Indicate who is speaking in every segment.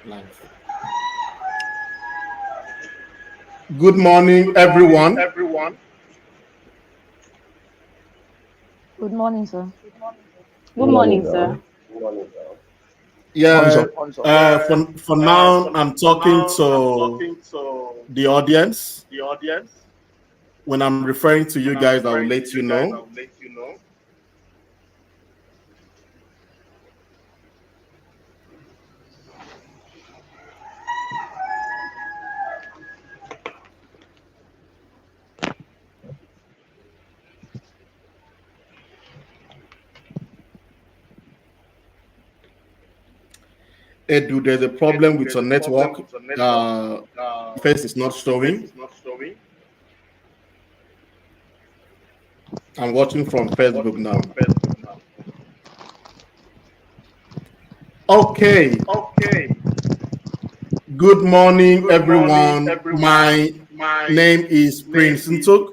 Speaker 1: Live. Good morning, everyone.
Speaker 2: Good morning, sir.
Speaker 3: Good morning, sir.
Speaker 1: Yeah, for now, I'm talking to the audience. When I'm referring to you guys, I will let you know. Edu, there's a problem with your network. Face is not showing. I'm watching from Facebook now. Okay. Good morning, everyone. My name is Prince Ntuk.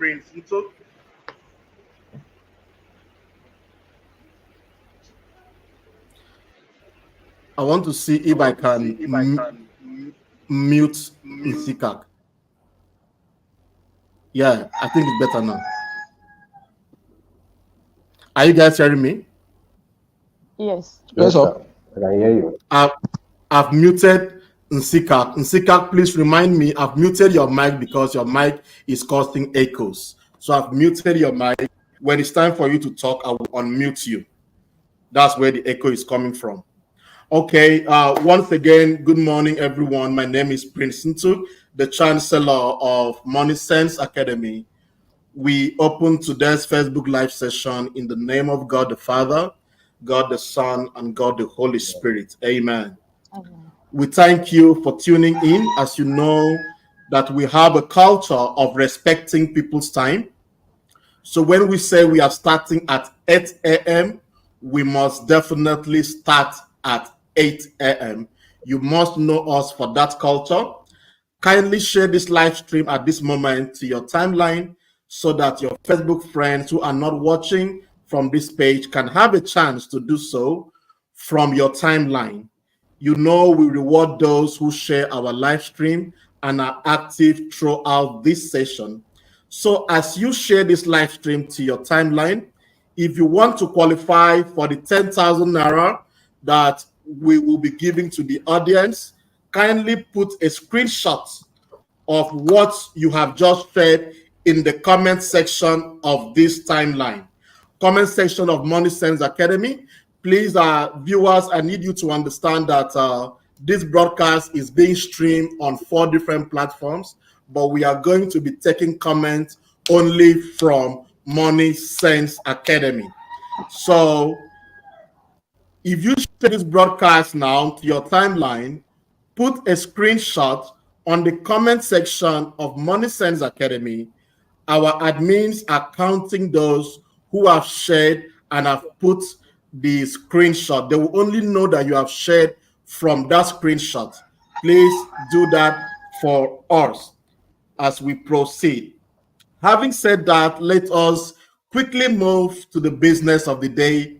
Speaker 1: I want to see if I can mute Nsikak. Yeah, I think it's better now. Are you guys hearing me?
Speaker 2: Yes.
Speaker 3: Yes, sir. I can hear you.
Speaker 1: I've muted Nsikak. Nsikak, please remind me, I've muted your mic because your mic is causing echoes. So I've muted your mic. When it's time for you to talk, I will unmute you. That's where the echo is coming from. Okay, once again, good morning, everyone. My name is Prince Ntuk, the Chancellor of Sense Academy. We open today's Facebook Live session in the name of God the Father, God the Son, and God the Holy Spirit. Amen.
Speaker 2: Amen.
Speaker 1: We thank you for tuning in. As you know, that we have a culture of respecting people's time. So when we say we are starting at 8 a.m., we must definitely start at 8 a.m. You must know us for that culture. Kindly share this live stream at this moment to your timeline so that your Facebook friends who are not watching from this page can have a chance to do so from your timeline. You know, we reward those who share our live stream and are active throughout this session. So as you share this live stream to your timeline, if you want to qualify for the 10,000 Naira that we will be giving to the audience, kindly put a screenshot of what you have just shared in the comment section of this timeline. Comment section of Sense Academy. Please, viewers, I need you to understand that this broadcast is being streamed on 4 different platforms, but we are going to be taking comments only from Sense Academy. So if you share this broadcast now to your timeline, put a screenshot on the comment section of Sense Academy. Our admins are counting those who have shared and have put the screenshot. They will only know that you have shared from that screenshot. Please do that for us as we proceed. Having said that, let us quickly move to the business of the day.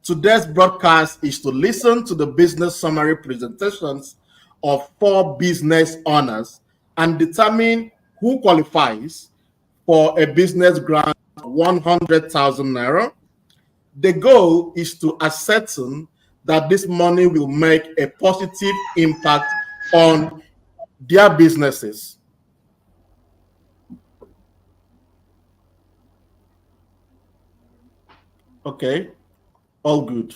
Speaker 1: Today's broadcast is to listen to the business summary presentations of 4 business owners and determine who qualifies for a business grant of 100,000 Naira. The goal is to ascertain that this money will make a positive impact on their businesses. Okay, all good.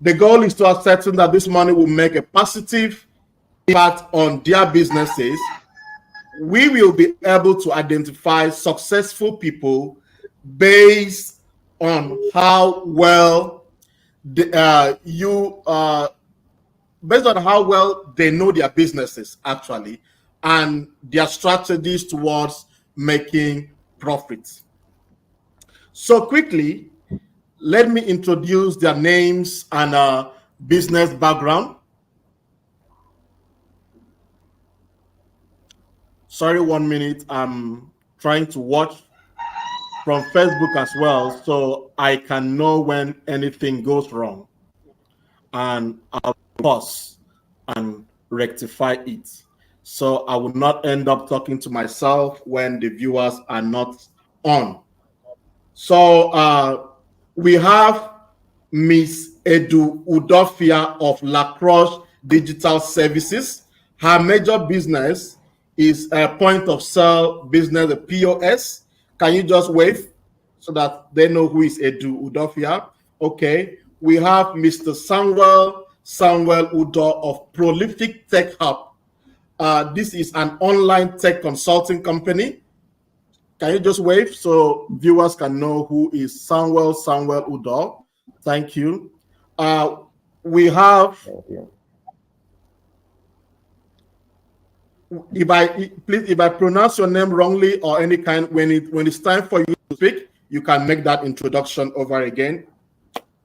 Speaker 1: The goal is to ascertain that this money will make a positive impact on their businesses. We will be able to identify successful people based on how well based on how well they know their businesses actually, and their strategies towards making profits. So quickly, let me introduce their names and business background. Sorry, 1 minute. I'm trying to watch from Facebook as well, so I can know when anything goes wrong. and I'll pause and rectify it. So I will not end up talking to myself when the viewers are not on. So we have Miss Edu Udofia of Lacrosse Digital Services. Her major business is a point of sale business, the POS. Can you just wave so that they know who is Edu Udofia? Okay. We have Mr. Samuel Udo of Prolific Tech Hub. This is an online tech consulting company. Can you just wave so viewers can know who is Samuel Udo? Thank you. We have,
Speaker 3: Thank you.
Speaker 1: if I pronounce your name wrongly or any kind, when it's time for you to speak, you can make that introduction over again.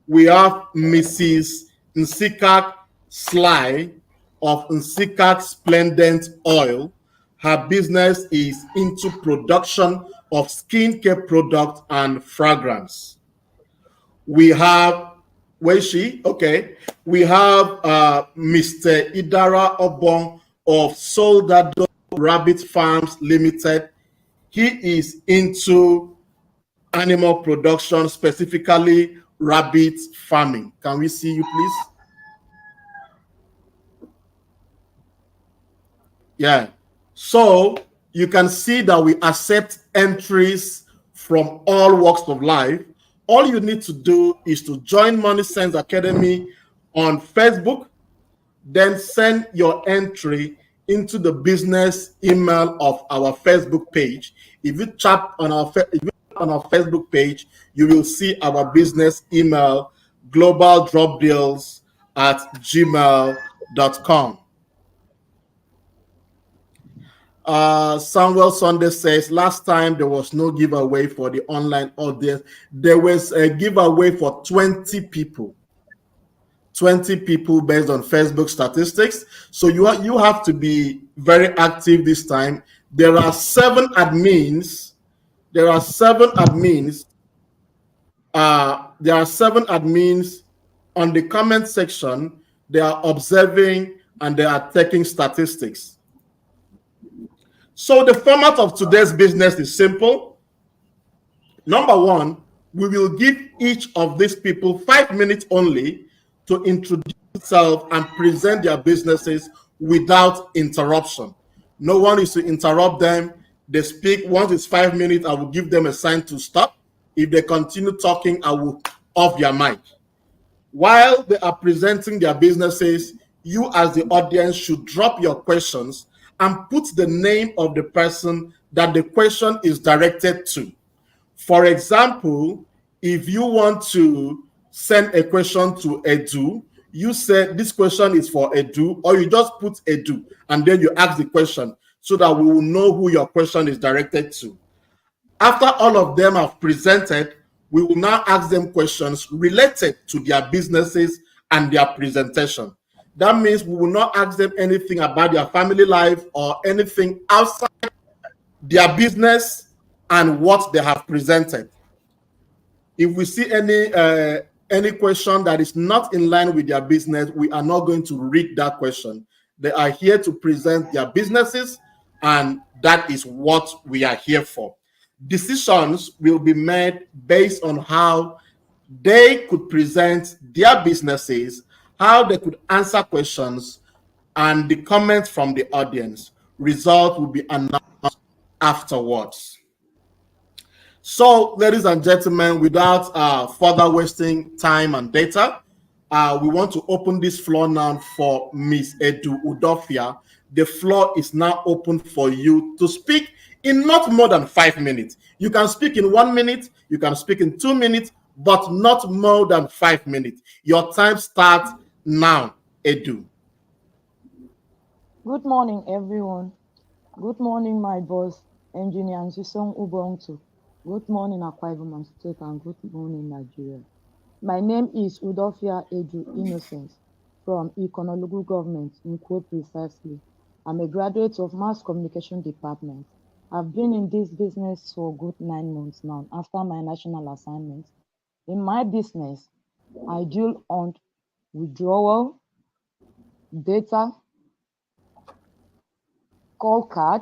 Speaker 1: We have Mrs. Nsikak Sly of Nsikak Splendent Oil. Her business is into production of skincare products and fragrance. We have, where is she? Okay. We have Mr. Idara Obong of Soldado Rabbit Farms Limited. He is into animal production, specifically rabbit farming. Can we see you, please? Yeah. So you can see that we accept entries from all walks of life. All you need to do is to join Money Sense Academy on Facebook, then send your entry into the business email of our Facebook page. If you tap on our Facebook page, you will see our business email, globaldropdeals@gmail.com. Samuel Sunday says, last time there was no giveaway for the online audience. There was a giveaway for 20 people. 20 people based on Facebook statistics. So you have to be very active this time. There are 7 admins. There are 7 admins. There are 7 admins on the comment section. They are observing and they are taking statistics. So the format of today's business is simple. Number 1, we will give each of these people 5 minutes only to introduce themselves and present their businesses without interruption. No one is to interrupt them. They speak. Once it's 5 minutes, I will give them a sign to stop. If they continue talking, I will off their mic. While they are presenting their businesses, you as the audience should drop your questions and put the name of the person that the question is directed to. For example, if you want to send a question to Edu, you say this question is for Edu, or you just put Edu and then you ask the question so that we will know who your question is directed to. After all of them have presented, we will now ask them questions related to their businesses and their presentation. That means we will not ask them anything about their family life or anything outside their business and what they have presented. If we see any question that is not in line with their business, we are not going to read that question. They are here to present their businesses, and that is what we are here for. Decisions will be made based on how they could present their businesses, how they could answer questions, and the comments from the audience. Result will be announced afterwards. So, ladies and gentlemen, without further wasting time and data, we want to open this floor now for Miss Edu Udofia. The floor is now open for you to speak in not more than 5 minutes. You can speak in 1 minute, you can speak in 2 minutes, but not more than 5 minutes. Your time starts now, Edu.
Speaker 2: Good morning, everyone. Good morning, my boss, Engineer Nzusong Ubontu. Good morning, Akwa Ibom State, and good morning, Nigeria. My name is Udofia Edu Innocence from Ikonologu Government, in quote precisely. I'm a graduate of Mass Communication Department. I've been in this business for a good 9 months now after my national assignment. In my business, I deal on withdrawal, data, call card,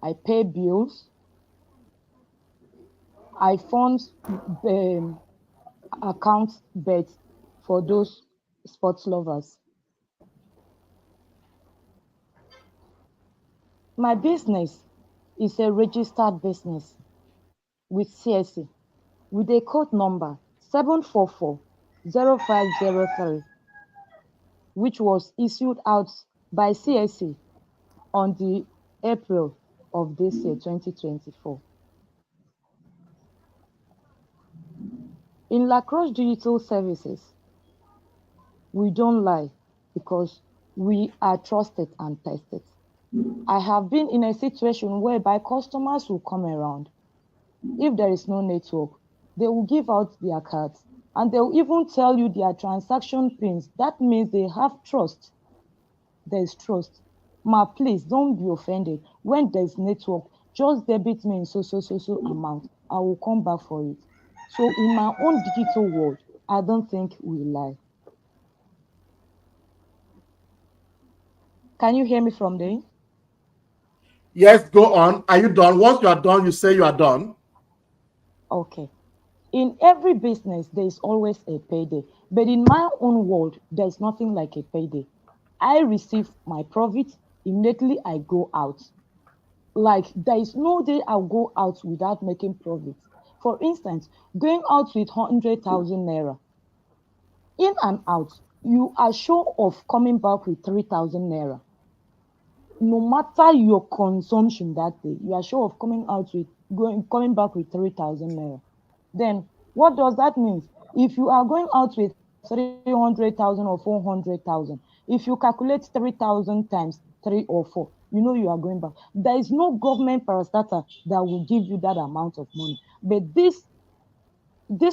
Speaker 2: I pay bills, I fund account bets for those sports lovers. My business is a registered business with CSE with a code number 7440503, which was issued out by CSE on the April of this year, 2024. In Lacrosse Digital Services, we don't lie because we are trusted and tested. I have been in a situation whereby customers will come around. If there is no network, they will give out their cards and they will even tell you their transaction pins. That means they have trust. There is trust. Ma, please don't be offended. When there's network, just debit me in so amount. I will come back for it. So in my own digital world, I don't think we lie. Can you hear me from there?
Speaker 1: Yes, go on. Are you done? Once you are done, you say you are done.
Speaker 2: Okay. In every business, there is always a payday. But in my own world, there's nothing like a payday. I receive my profit, immediately I go out. Like there is no day I'll go out without making profit. For instance, going out with 100,000 naira, in and out, you are sure of coming back with 3,000 naira. No matter your consumption that day, you are sure of coming back with 3,000 naira. Then what does that mean? If you are going out with 300,000 or 400,000, if you calculate 3,000 times 3 or 4, you know you are going back. There is no government parastatal that will give you that amount of money. But this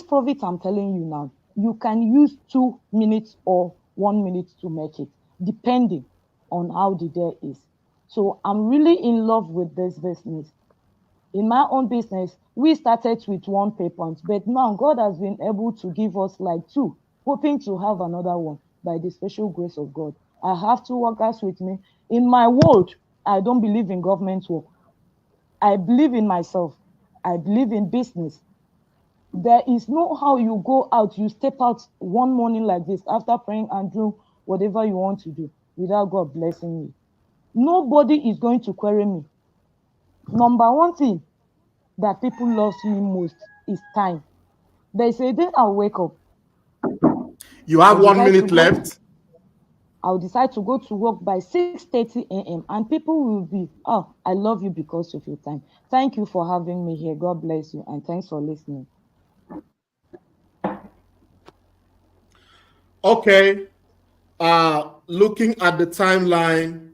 Speaker 2: profit I'm telling you now, you can use 2 minutes or 1 minute to make it, depending on how the day is. So I'm really in love with this business. In my own business, we started with one pay point, but now God has been able to give us like two, hoping to have another one by the special grace of God. I have two workers with me. In my world, I don't believe in government work. I believe in myself. I believe in business. There is no how you go out, you step out one morning like this after praying and do whatever you want to do without God blessing you. Nobody is going to query me. Number one thing that people love me most is time. There's a day I'll wake up.
Speaker 1: You
Speaker 2: I'll
Speaker 1: have one
Speaker 2: decide to
Speaker 1: minute
Speaker 2: go.
Speaker 1: left.
Speaker 2: I'll decide to go to work by 6:30 a.m. and people will be, oh, I love you because of your time. Thank you for having me here. God bless you and thanks for listening.
Speaker 1: Okay. Looking at the timeline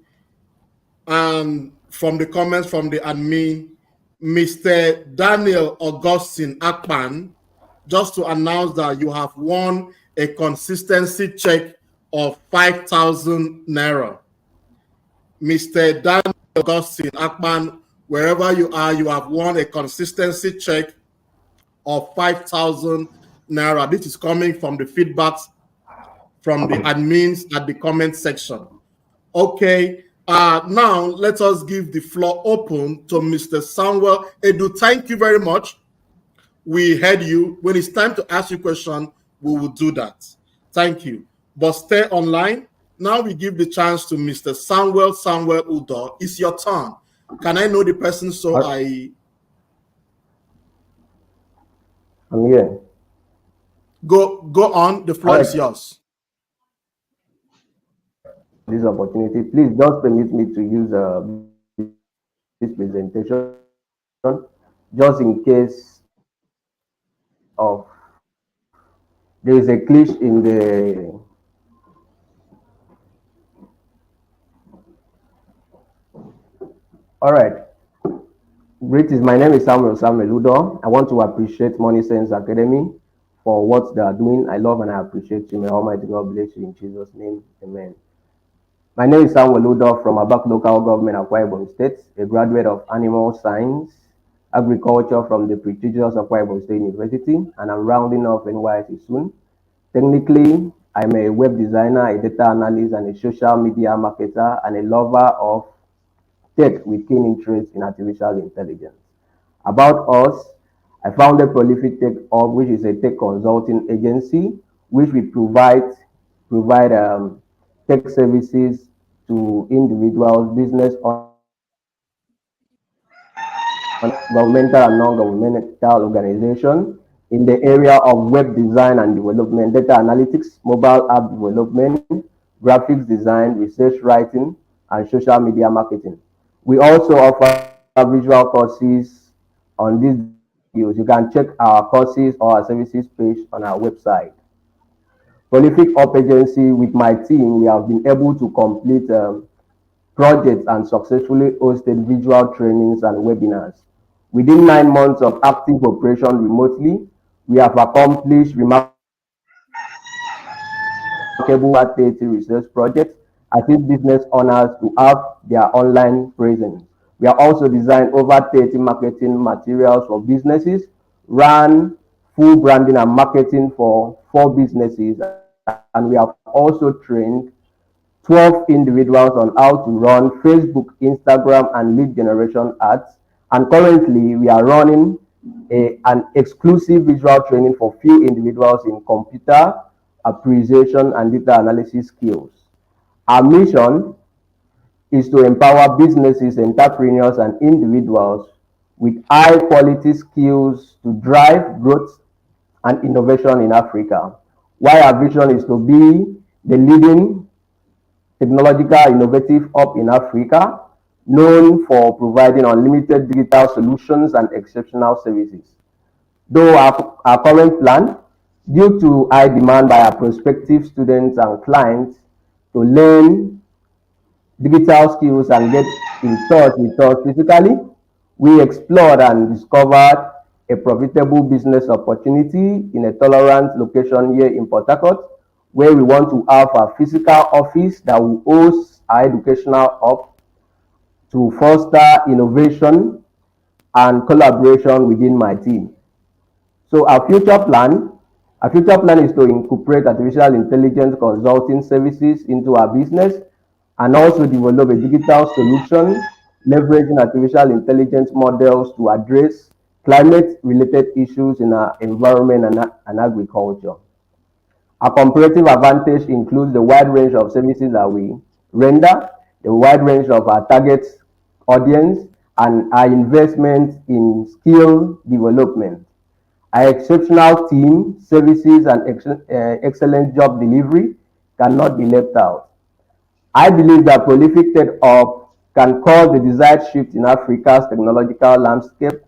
Speaker 1: and from the comments from the admin, Mr. Daniel Augustine Akpan, just to announce that you have won a consistency check of 5,000 naira. Mr. Daniel Augustine Akpan, wherever you are, you have won a consistency check of 5,000 naira. This is coming from the feedbacks from the admins at the comment section. Okay, now let us give the floor open to Mr. Samuel Edu. Thank you very much. We heard you. When it's time to ask you a question, we will do that. Thank you. But stay online. Now we give the chance to Mr. Samuel Udo. It's your turn. Can I know the person so I
Speaker 3: I'm here.
Speaker 1: go on? The floor
Speaker 3: All
Speaker 1: is
Speaker 3: right.
Speaker 1: yours.
Speaker 3: This opportunity, please just permit me to use this presentation just in case of there is a glitch in the. All right. Greetings. My name is Samuel Udo. I want to appreciate Money Sense Academy for what they are doing. I love and I appreciate you. May Almighty God bless you in Jesus' name. Amen. My name is Samuel Udo from Abak Local Government, Akwa Ibom State, a graduate of Animal Science, Agriculture from the prestigious Akwa Ibom State University, and I'm rounding off NYSC soon. Technically, I'm a web designer, a data analyst, and a social media marketer, and a lover of tech with keen interest in artificial intelligence. About us, I founded Prolific Tech Hub, which is a tech consulting agency, which we provide tech services to individuals, business owners, governmental and non-governmental organizations in the area of web design and development, data analytics, mobile app development, graphics design, research writing, and social media marketing. We also offer visual courses on these deals. You can check our courses or our services page on our website. Prolific Up Agency, with my team, we have been able to complete projects and successfully hosted visual trainings and webinars. Within 9 months of active operation remotely, we have accomplished remarkable 30 research projects, assist business owners to have their online presence. We have also designed over 30 marketing materials for businesses, ran full branding and marketing for 4 businesses, and we have also trained 12 individuals on how to run Facebook, Instagram, and lead generation ads. And currently, we are running an exclusive visual training for few individuals in computer appreciation and data analysis skills. Our mission is to empower businesses, entrepreneurs, and individuals with high quality skills to drive growth and innovation in Africa. While our vision is to be the leading technological innovative hub in Africa, known for providing unlimited digital solutions and exceptional services. Though our current plan, due to high demand by our prospective students and clients to learn digital skills and get in touch with us physically, we explored and discovered a profitable business opportunity in a tolerant location here in Port Harcourt, where we want to have a physical office that will host our educational hub to foster innovation and collaboration within my team. So our future plan is to incorporate artificial intelligence consulting services into our business and also develop a digital solution leveraging artificial intelligence models to address climate-related issues in our environment and agriculture. Our comparative advantage includes the wide range of services that we render, the wide range of our target audience, and our investment in skill development. Our exceptional team, services, and excellent job delivery cannot be left out. I believe that Prolific Tech Hub can cause the desired shift in Africa's technological landscape,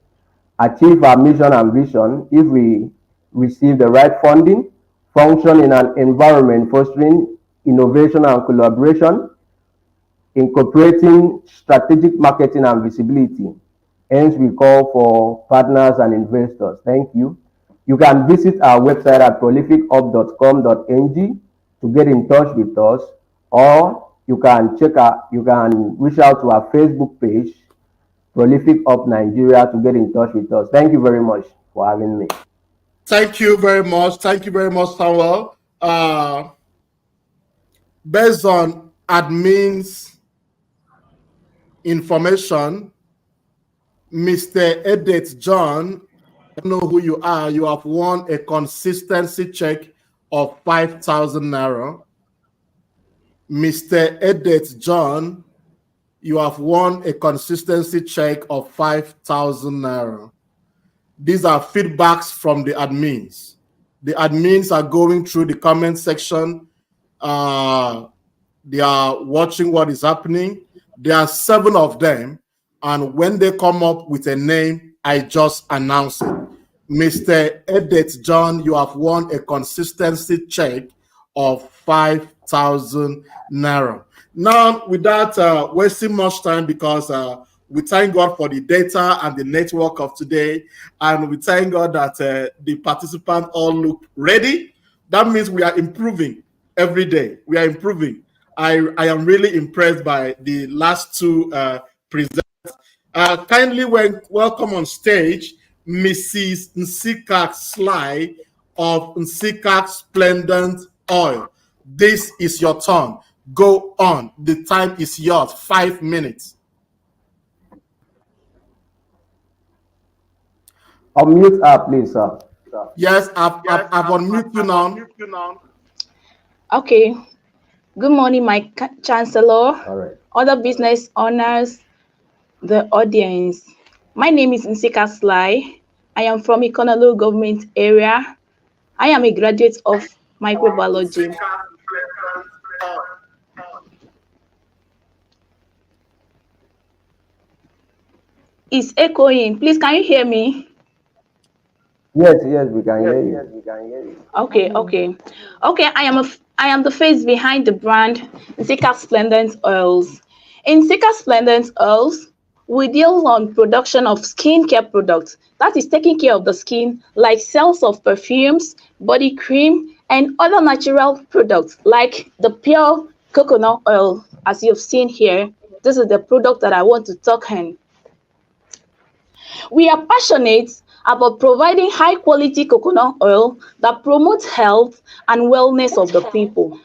Speaker 3: achieve our mission and vision if we receive the right funding, function in an environment fostering innovation and collaboration, incorporating strategic marketing and visibility. Hence, we call for partners and investors. Thank you. You can visit our website at prolifichub.com.ng to get in touch with us, or you can reach out to our Facebook page, Prolific Up Nigeria, to get in touch with us. Thank you very much for having me.
Speaker 1: Thank you very much. Thank you very much, Samuel. Based on admin's information, Mr. Edith John, I don't know who you are. You have won a consistency check of 5,000 naira. Mr. Edith John, you have won a consistency check of 5,000 naira. These are feedbacks from the admins. The admins are going through the comment section. They are watching what is happening. There are 7 of them. And when they come up with a name, I just announce it. Mr. Edith John, you have won a consistency check of 5,000 naira. Now, without wasting much time, because we thank God for the data and the network of today, and we thank God that the participants all look ready. That means we are improving every day. We are improving. I am really impressed by the last 2 presenters. Kindly welcome on stage Mrs. Nsikak Sly of Nsikak Splendent Oil. This is your turn. Go on. The time is yours. 5 minutes.
Speaker 3: Unmute her, please, sir.
Speaker 1: Yes, I've unmuted you now.
Speaker 4: Okay. Good morning, my Chancellor,
Speaker 3: All right.
Speaker 4: other business owners, the audience. My name is Nsika Sly. I am from Ikonalo government area. I am a graduate of microbiology. It's echoing. Please, can you hear me?
Speaker 3: Yes, we can hear you.
Speaker 4: Okay. I am the face behind the brand Nsika Splendent Oils. In Nsika Splendent Oils, we deal on production of skincare products, that is taking care of the skin, like sales of perfumes, body cream, and other natural products like the pure coconut oil. As you've seen here, this is the product that I want to talk on. We are passionate about providing high quality coconut oil that promotes health and wellness of the people.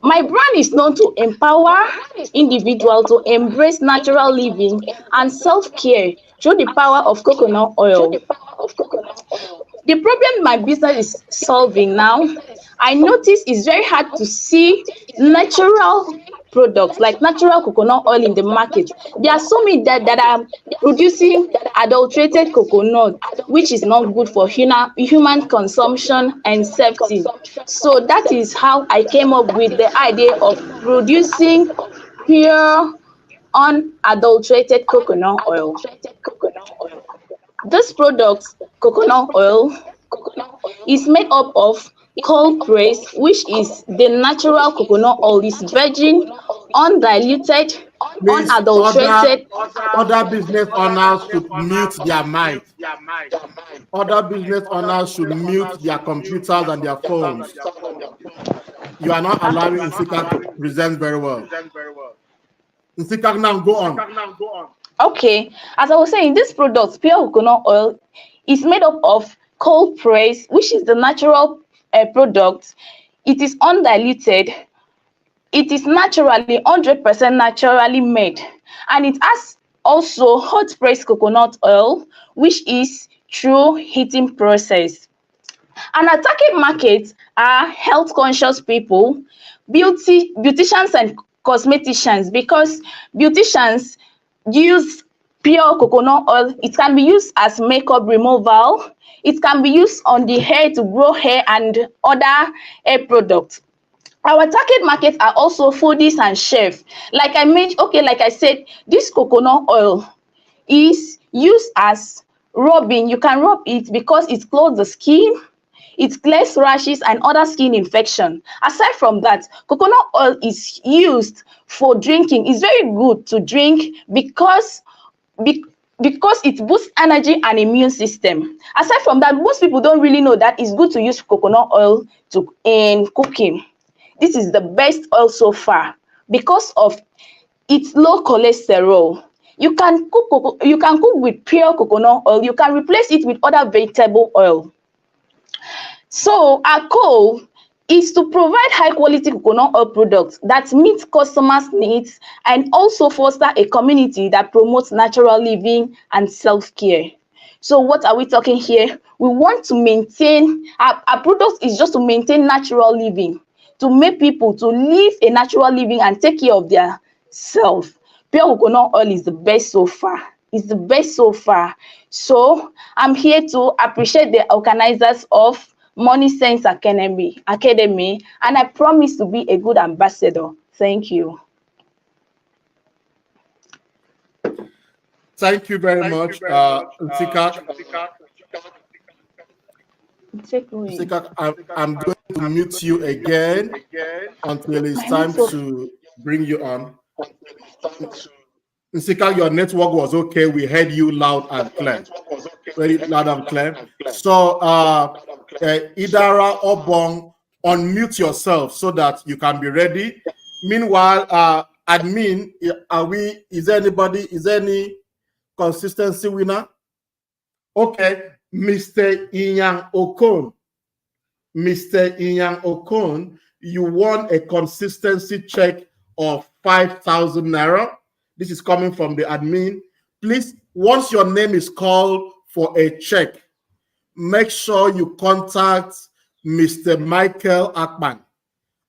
Speaker 4: My brand is known to empower individuals to embrace natural living and self-care through the power of coconut oil. The problem my business is solving now, I notice it's very hard to see natural products like natural coconut oil in the market. There are so many that are producing adulterated coconut, which is not good for human consumption and safety. So that is how I came up with the idea of producing pure unadulterated coconut oil. This product, coconut oil, is made up of cold press, which is the natural coconut oil, is virgin, undiluted,
Speaker 1: Please,
Speaker 4: unadulterated.
Speaker 1: other business owners should mute their mic. Other business owners should mute their computers and their phones. You are not allowing Nsika to present very well. Nsika, now go on.
Speaker 4: Okay, as I was saying, this product, pure coconut oil, is made up of cold press, which is the natural product. It is undiluted. It is naturally 100% naturally made, and it has also hot pressed coconut oil, which is through heating process. And our target market are health conscious people, beauticians and cosmeticians, because beauticians use pure coconut oil. It can be used as makeup removal. It can be used on the hair to grow hair and other hair products. Our target market are also foodies and chefs. Like I said, this coconut oil is used as rubbing. You can rub it because it clothes the skin, it clears rashes and other skin infection. Aside from that, coconut oil is used for drinking. It's very good to drink because it boosts energy and immune system. Aside from that, most people don't really know that it's good to use coconut oil in cooking. This is the best oil so far because of its low cholesterol. You can cook with pure coconut oil. You can replace it with other vegetable oil. So our goal is to provide high quality coconut oil products that meet customers' needs and also foster a community that promotes natural living and self-care. So what are we talking here? We want to maintain, our product is just to maintain natural living, to make people to live a natural living and take care of their self. Pure coconut oil is the best so far. It's the best so far. So I'm here to appreciate the organizers of Money Sense Academy, and I promise to be a good ambassador. Thank you.
Speaker 1: Thank you very much, Nsika. I'm going to mute you again until it's time to bring you on. Nsika, your network was okay. We heard you loud and clear. Very loud and clear. So, Idara Obong, unmute yourself so that you can be ready. Meanwhile, admin, is there any consistency winner? Okay, Mr. Inyang Okon. Mr. Inyang Okon, you won a consistency check of 5,000 naira. This is coming from the admin. Please, once your name is called for a check, make sure you contact Mr. Michael Akman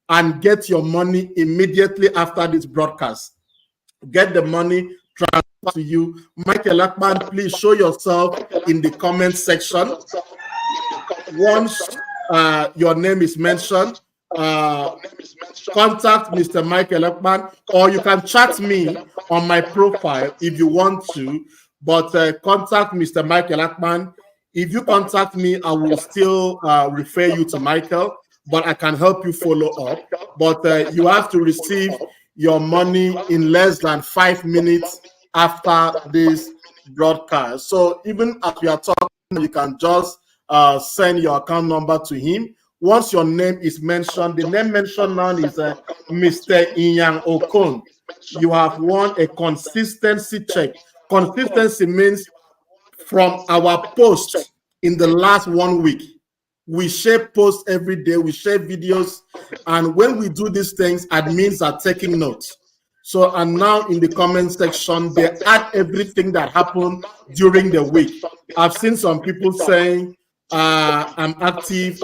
Speaker 1: and get your money immediately after this broadcast. Get the money transferred to you. Michael Akman, please show yourself in the comment section. Once your name is mentioned, contact Mr. Michael Akman, or you can chat me on my profile if you want to, but contact Mr. Michael Akman. If you contact me, I will still refer you to Michael, but I can help you follow up. But you have to receive your money in less than 5 minutes after this broadcast. So even as we are talking, you can just send your account number to him. Once your name is mentioned, the name mentioned now is Mr. Inyang Okon. You have won a consistency check. Consistency means from our posts in the last 1 week. We share posts every day, we share videos, and when we do these things, admins are taking notes. So, and now in the comment section, they add everything that happened during the week. I've seen some people saying, I'm active.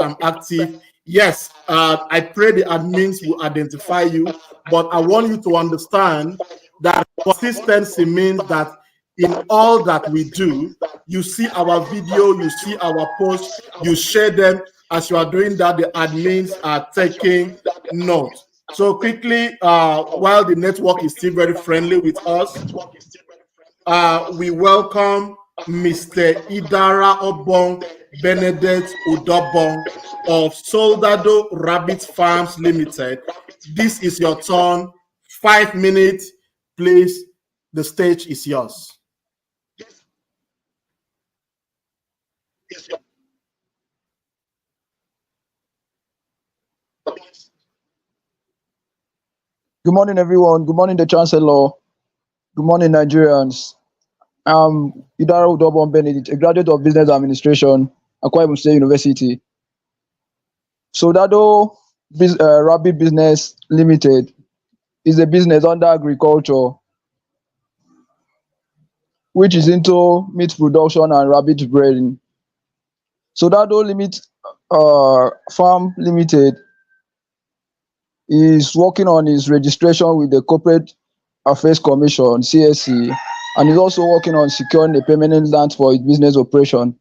Speaker 1: Yes, I pray the admins will identify you, but I want you to understand that consistency means that in all that we do, you see our video, you see our posts, you share them. As you are doing that, the admins are taking note. So quickly, while the network is still very friendly with us, we welcome Mr. Idara Obong Benedict Udobong of Soldado Rabbit Farms Limited. This is your turn. 5 minutes, please. The stage is yours.
Speaker 5: Good morning, everyone. Good morning, the Chancellor. Good morning, Nigerians. I'm Idara Udobon Benedict, a graduate of Business Administration, Akwa Ibom State University. Soldado Rabbit Business Limited is a business under agriculture, which is into meat production and rabbit breeding. Soldado Farm Limited is working on its registration with the Corporate Affairs Commission, CSC, and is also working on securing a permanent land for its business operation.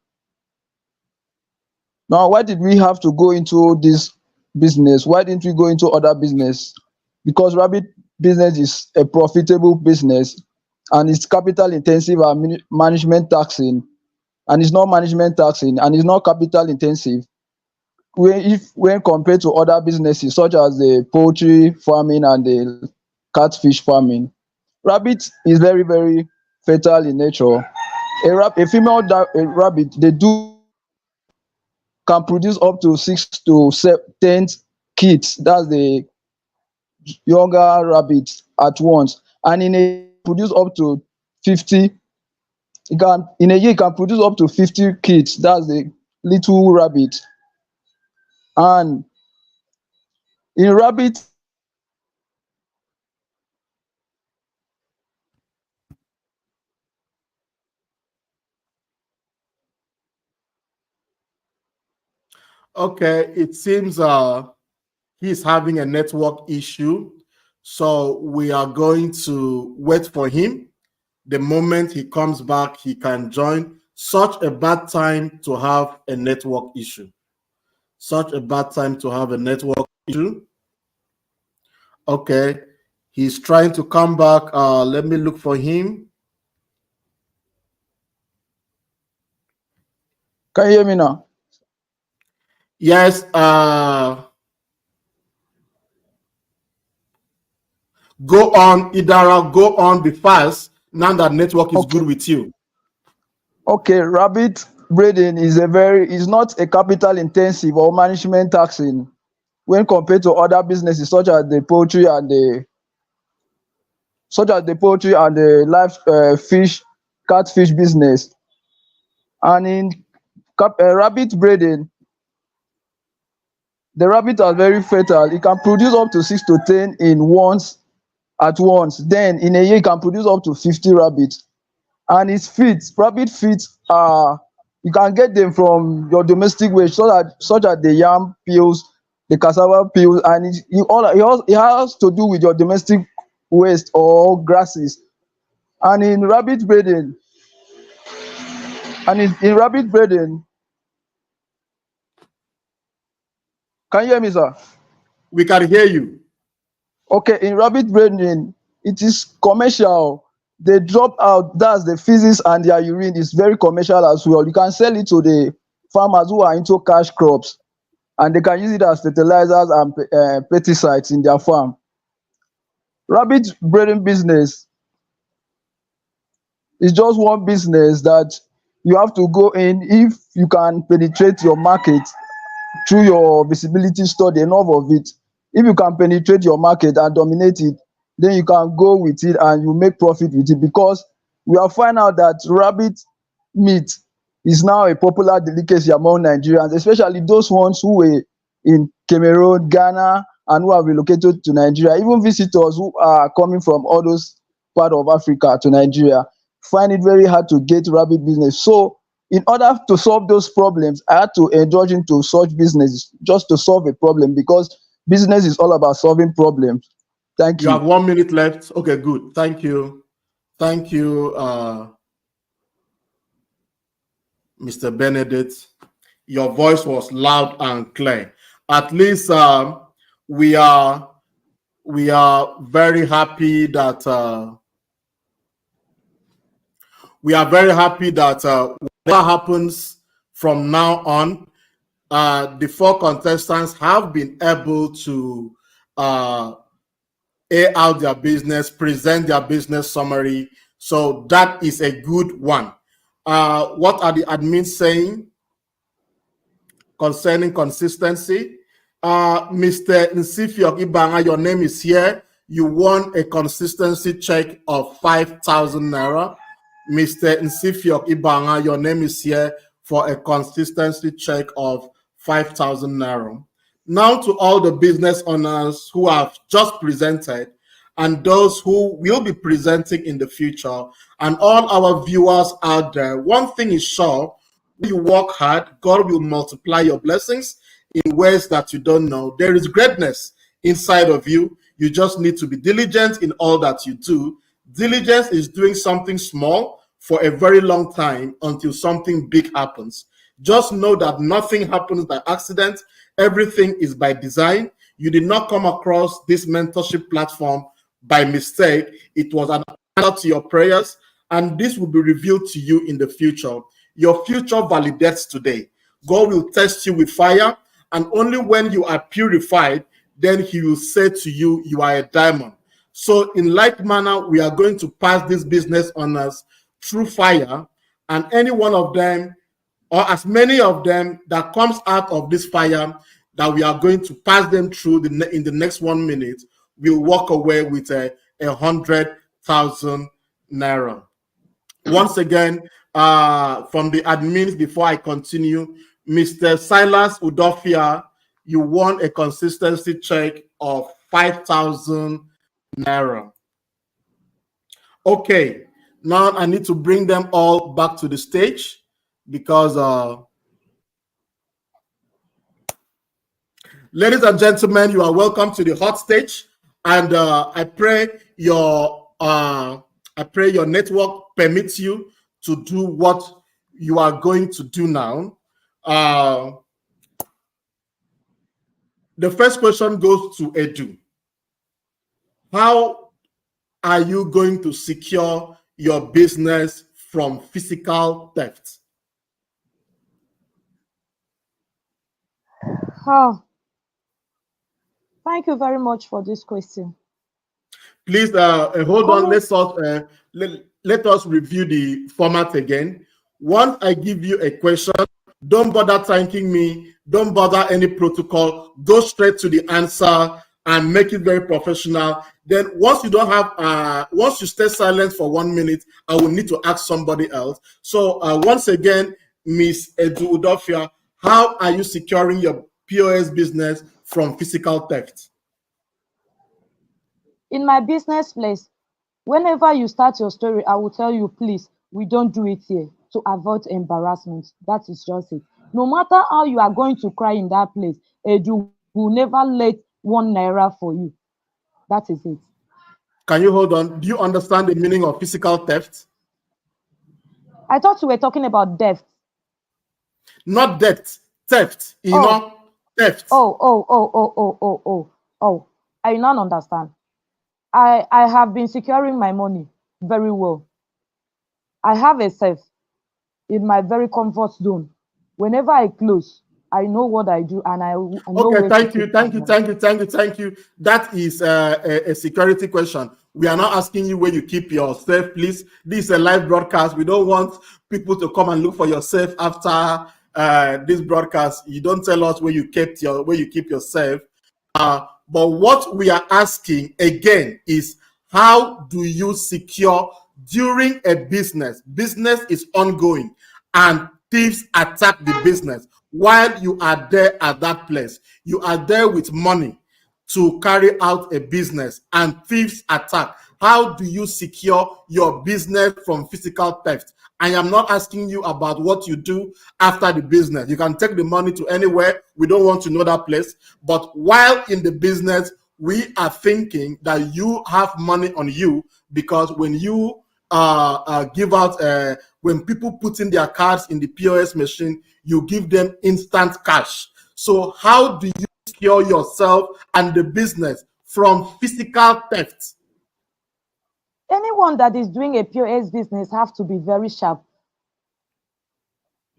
Speaker 5: Now, why did we have to go into this business? Why didn't we go into other business? Because rabbit business is a profitable business and it's capital intensive and management taxing, and it's not management taxing and it's not capital intensive when compared to other businesses such as the poultry farming and the catfish farming. Rabbit is very, very fertile in nature. A female rabbit, can produce up to 6 to 10 kids. That's the younger rabbits at once. And in a produce up to 50. In a year, it can produce up to 50 kids. That's the little rabbit. And in rabbit,
Speaker 1: Okay, it seems he's having a network issue. So we are going to wait for him. The moment he comes back, he can join. Such a bad time to have a network issue. Such a bad time to have a network issue. Okay, he's trying to come back. Let me look for him.
Speaker 5: can you hear me now?
Speaker 1: Yes. Go on, Idara. Go on. Be fast. Now that network is good with you.
Speaker 5: Okay, rabbit breeding is not a capital intensive or management taxing when compared to other businesses such as the poultry and the live fish, catfish business. And in rabbit breeding, The rabbits are very fertile. It can produce up to 6 to 10 at once. Then in a year, it can produce up to 50 rabbits. And its feet, rabbit feet are, you can get them from your domestic waste, such as the yam peels, the cassava peels, and it has to do with your domestic waste or grasses. And in rabbit breeding, in rabbit breeding, can you hear me, sir?
Speaker 1: We can hear you.
Speaker 5: Okay, in rabbit breeding, it is commercial. They drop out, that's the feces and their urine is very commercial as well. You can sell it to the farmers who are into cash crops, and they can use it as fertilizers and pesticides in their farm. Rabbit breeding business is just one business that you have to go in if you can penetrate your market through your visibility study, enough of it. If you can penetrate your market and dominate it, then you can go with it and you make profit with it, because we have found out that rabbit meat is now a popular delicacy among Nigerians, especially those ones who were in Cameroon, Ghana, and who have relocated to Nigeria. Even visitors who are coming from all those parts of Africa to Nigeria find it very hard to get rabbit business. So in order to solve those problems, I had to indulge into such businesses just to solve a problem, because business is all about solving problems. Thank you.
Speaker 1: You have 1 minute left. Okay, good. Thank you. Thank you, Mr. Benedict. Your voice was loud and clear. At least we are very happy that whatever happens from now on, the 4 contestants have been able to air out their business, present their business summary. So that is a good one. What are the admins saying concerning consistency? Mr. Nsifiok Ibanga, your name is here. You won a consistency check of 5,000 naira. Mr. Nsifiok Ibanga, your name is here for a consistency check of 5,000 naira. Now to all the business owners who have just presented and those who will be presenting in the future, and all our viewers out there, one thing is sure: when you work hard, God will multiply your blessings in ways that you don't know. There is greatness inside of you. You just need to be diligent in all that you do. Diligence is doing something small for a very long time until something big happens. Just know that nothing happens by accident. Everything is by design. You did not come across this mentorship platform by mistake. It was an answer to your prayers, and this will be revealed to you in the future. Your future validates today. God will test you with fire, and only when you are purified, then he will say to you, you are a diamond. So in like manner, we are going to pass this business owners through fire, and any one of them, or as many of them that comes out of this fire, that we are going to pass them through in the next 1 minute, will walk away with a 100,000 naira. Once again, from the admins, before I continue, Mr. Silas Udofia, you won a consistency check of 5,000 naira. Okay, now I need to bring them all back to the stage, because ladies and gentlemen, you are welcome to the hot stage, and I pray your network permits you to do what you are going to do now. The first question goes to Edu. How are you going to secure your business from physical theft?
Speaker 2: Oh, thank you very much for this question.
Speaker 1: Please hold on. Let us review the format again. Once I give you a question, don't bother thanking me. Don't bother any protocol. Go straight to the answer and make it very professional. Then once you don't have, once you stay silent for 1 minute, I will need to ask somebody else. So once again, Miss Edu Udofia, how are you securing your POS business from physical theft?
Speaker 2: In my business place, whenever you start your story, I will tell you, please, we don't do it here to avoid embarrassment. That is just it. No matter how you are going to cry in that place, Edu will never let 1 naira for you. That is it.
Speaker 1: Can you hold on? Do you understand the meaning of physical theft?
Speaker 2: I thought you were talking about death.
Speaker 1: Not debt, theft.
Speaker 2: Oh.
Speaker 1: Theft.
Speaker 2: Oh. I don't understand. I have been securing my money very well. I have a safe in my very comfort zone. Whenever I close, I know what I do, and I know
Speaker 1: Okay,
Speaker 2: where
Speaker 1: thank
Speaker 2: to
Speaker 1: you.
Speaker 2: take my money.
Speaker 1: Thank you. That is a security question. We are not asking you where you keep your safe, please. This is a live broadcast. We don't want people to come and look for your safe after this broadcast. You don't tell us where you keep your safe. But what we are asking again is, how do you secure during a business? Business is ongoing and thieves attack the business while you are there at that place. You are there with money to carry out a business and thieves attack. How do you secure your business from physical theft? I am not asking you about what you do after the business. You can take the money to anywhere. We don't want to know that place. But while in the business, we are thinking that you have money on you, because when you give out, when people put in their cards in the POS machine, you give them instant cash. So how do you secure yourself and the business from physical theft?
Speaker 2: Anyone that is doing a POS business have to be very sharp.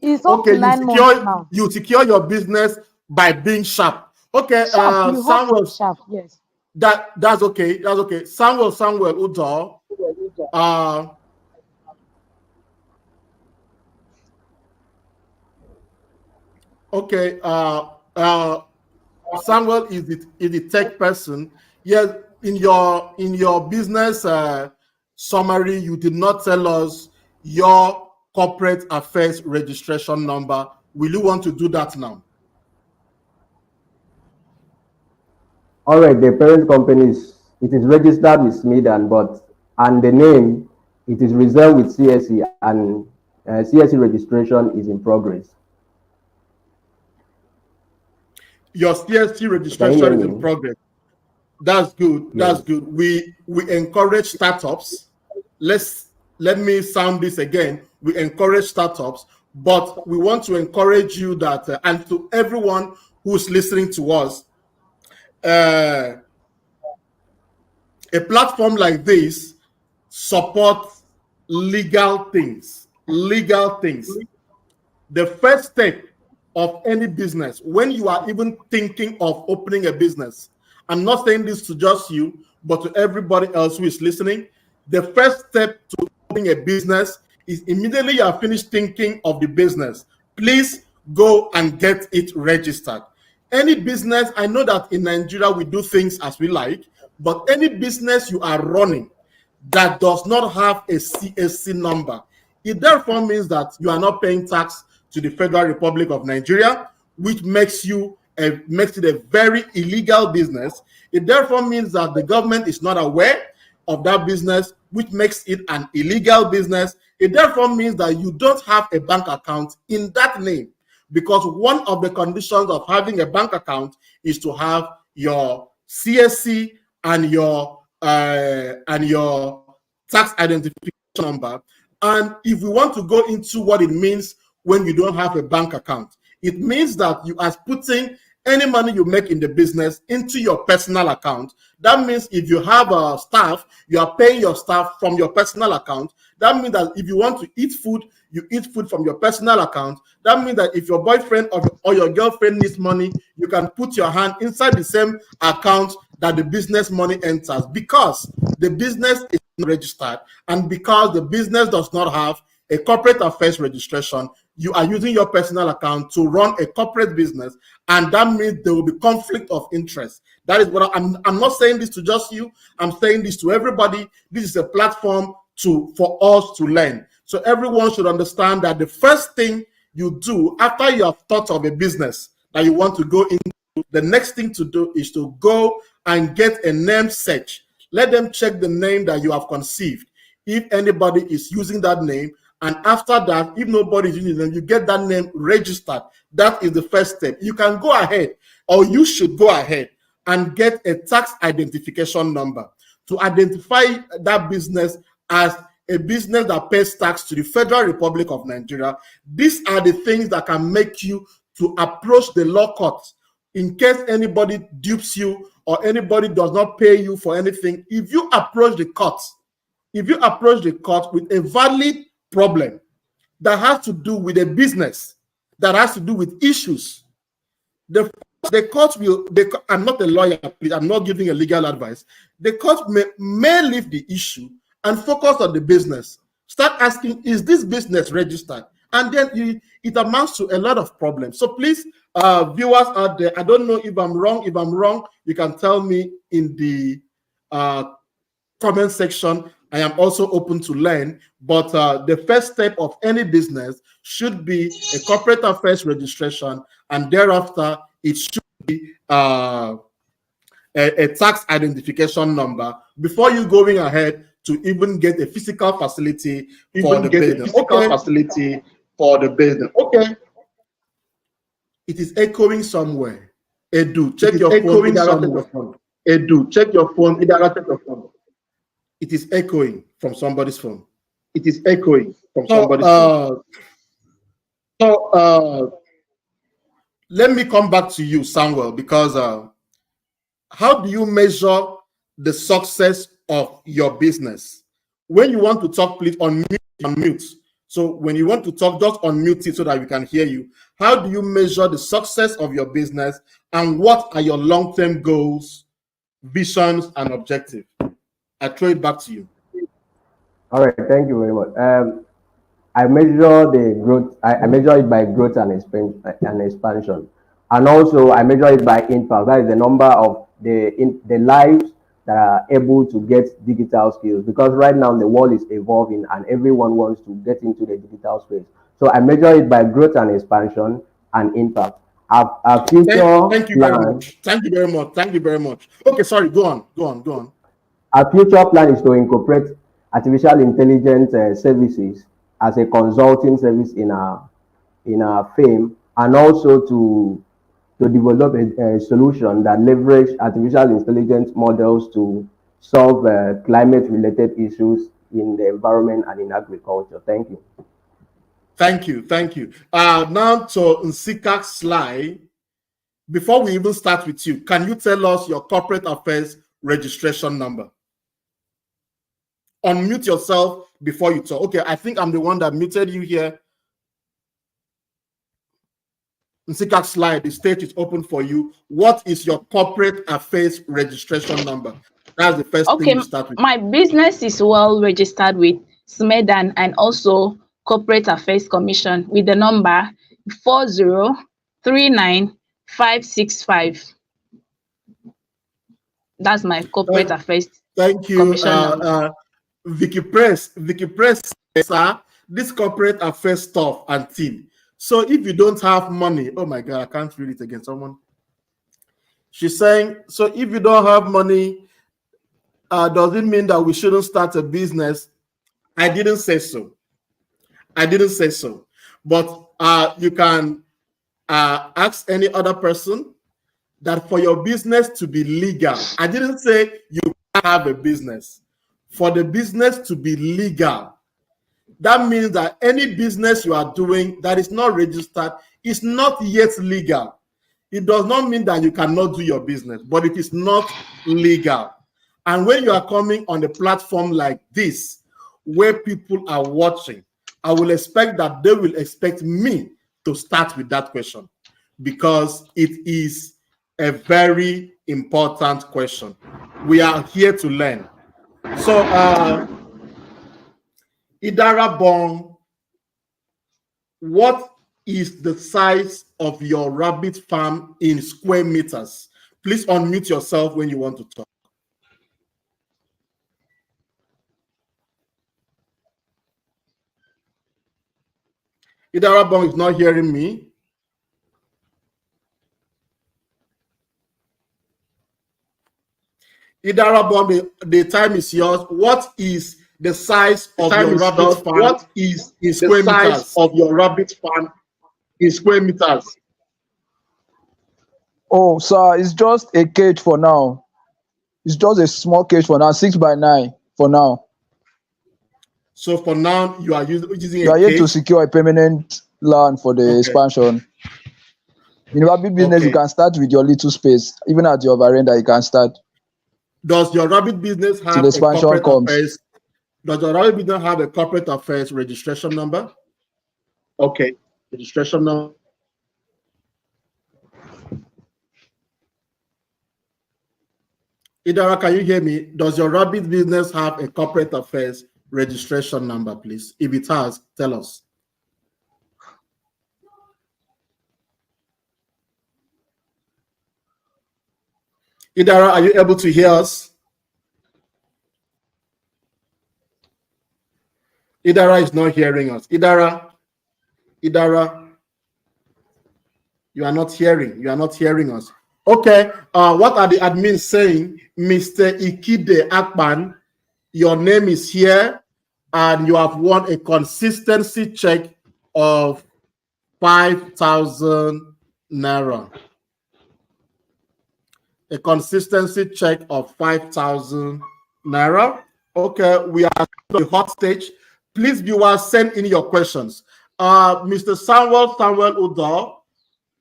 Speaker 2: It's up
Speaker 1: Okay,
Speaker 2: to 9 months now.
Speaker 1: you secure your business by being sharp. Okay,
Speaker 2: Sharp, you have to
Speaker 1: Samuel,
Speaker 2: be sharp, yes.
Speaker 1: that's okay. Samuel Udo. Okay, Samuel is the tech person. Yes, in your business summary, you did not tell us your corporate affairs registration number. Will you want to do that now?
Speaker 3: All right, the parent company it is registered with Smidan, and the name, it is reserved with CSE, and CSE registration is in progress.
Speaker 1: Your CSC
Speaker 3: Can you hear
Speaker 1: registration is in
Speaker 3: me?
Speaker 1: progress. That's good. That's
Speaker 3: Yes.
Speaker 1: good. We encourage startups. Let me sound this again. We encourage startups, but we want to encourage you that, and to everyone who's listening to us, a platform like this supports legal things. Legal things. The first step of any business, when you are even thinking of opening a business, I'm not saying this to just you, but to everybody else who is listening, the first step to opening a business is immediately you are finished thinking of the business, please go and get it registered. Any business, I know that in Nigeria we do things as we like, but any business you are running that does not have a CSC number, it therefore means that you are not paying tax to the Federal Republic of Nigeria, which makes it a very illegal business. It therefore means that the government is not aware of that business, which makes it an illegal business. It therefore means that you don't have a bank account in that name, because one of the conditions of having a bank account is to have your CSC and your tax identification number. And if we want to go into what it means when you don't have a bank account, it means that you are putting any money you make in the business into your personal account. That means if you have a staff, you are paying your staff from your personal account. That means that if you want to eat food, you eat food from your personal account. That means that if your boyfriend or your girlfriend needs money, you can put your hand inside the same account that the business money enters, because the business is registered and because the business does not have a corporate affairs registration. You are using your personal account to run a corporate business, and that means there will be conflict of interest. That is what I'm not saying this to just you. I'm saying this to everybody. This is a platform for us to learn. So everyone should understand that the first thing you do after you have thought of a business, that you want to go into, the next thing to do is to go and get a name search. Let them check the name that you have conceived. If anybody is using that name, and after that, if nobody is using them, you get that name registered. That is the first step. You can go ahead, or you should go ahead and get a tax identification number to identify that business as a business that pays tax to the Federal Republic of Nigeria. These are the things that can make you to approach the law court in case anybody dupes you or anybody does not pay you for anything. If you approach the court with a valid problem that has to do with a business, that has to do with issues, the court will, I'm not a lawyer, please, I'm not giving a legal advice. The court may leave the issue and focus on the business. Start asking, is this business registered? And then it amounts to a lot of problems. So please, viewers out there, I don't know if I'm wrong. If I'm wrong, you can tell me in the comment section. I am also open to learn, but the first step of any business should be a corporate affairs registration, and thereafter it should be a tax identification number before you going ahead to even get a physical facility for the business. Okay. It is echoing somewhere. Edu, check your phone.
Speaker 6: Edu, check your phone.
Speaker 1: It is echoing from somebody's phone.
Speaker 6: It is echoing from somebody's phone.
Speaker 1: Let me come back to you, Samuel, because how do you measure the success of your business? When you want to talk, please unmute. So when you want to talk, just unmute it so that we can hear you. How do you measure the success of your business, and what are your long-term goals, visions, and objectives? I throw it back to you.
Speaker 3: All right, thank you very much. I measure the growth. I measure it by growth and expansion, and also I measure it by impact. That is the number of the lives that are able to get digital skills. Because right now the world is evolving, and everyone wants to get into the digital space. So I measure it by growth and expansion and impact. Our future
Speaker 1: thank you very much. Thank you very much. Thank you very much. Okay, sorry. Go on.
Speaker 3: Our future plan is to incorporate artificial intelligence services as a consulting service in our firm, and also to develop a solution that leverage artificial intelligence models to solve climate-related issues in the environment and in agriculture. Thank you.
Speaker 1: Thank you. Now to Nsika's slide. Before we even start with you, can you tell us your corporate affairs registration number? Unmute yourself before you talk. Okay, I think I'm the one that muted you here. Nsika's slide, the stage is open for you. What is your corporate affairs registration number? That's the first thing you start with.
Speaker 4: My business is well registered with SMEDAN and also Corporate Affairs Commission with the number 4039565. That's my corporate affairs.
Speaker 1: Thank you. Vicky Press, sir, this corporate affairs stuff and team. So if you don't have money, oh my God, I can't read it again. Someone. She's saying, so if you don't have money, does it mean that we shouldn't start a business? I didn't say so. But you can ask any other person that for your business to be legal. I didn't say you can't have a business. For the business to be legal, that means that any business you are doing that is not registered is not yet legal. It does not mean that you cannot do your business, but it is not legal. And when you are coming on a platform like this, where people are watching, I will expect that they will expect me to start with that question, because it is a very important question. We are here to learn. So, Idarabong, what is the size of your rabbit farm in square meters? Please unmute yourself when you want to talk. Idarabong is not hearing me. Idarabon, the time is yours. What is the size of your rabbit farm?
Speaker 6: What is
Speaker 1: in
Speaker 6: the
Speaker 1: square
Speaker 6: size
Speaker 1: meters?
Speaker 6: of your rabbit farm in square meters?
Speaker 5: Oh, sir, it's just a cage for now. It's just a small cage for now, 6 by 9 for now.
Speaker 1: So for now, you are using
Speaker 5: We
Speaker 1: a
Speaker 5: are yet to
Speaker 1: cage.
Speaker 5: secure a permanent land for the
Speaker 1: Okay.
Speaker 5: expansion. In rabbit business, you
Speaker 1: Okay.
Speaker 5: can start with your little space. Even at your veranda, you can start
Speaker 1: Does your rabbit business
Speaker 5: till
Speaker 1: have a
Speaker 5: expansion
Speaker 1: corporate
Speaker 5: comes.
Speaker 1: affairs? Does your rabbit business have a corporate affairs registration number?
Speaker 6: Okay. Registration number.
Speaker 1: Idara, can you hear me? Does your rabbit business have a corporate affairs registration number, please? If it has, tell us. Idara, are you able to hear us? Idara is not hearing us. Idara, you are not hearing. You are not hearing us. Okay. What are the admins saying? Mr. Ikide Akpan, your name is here, and you have won a consistency check of 5,000 naira. A consistency check of 5,000 naira. Okay, we are on the hot stage. Please, viewers, send in your questions. Mr. Samuel Udo.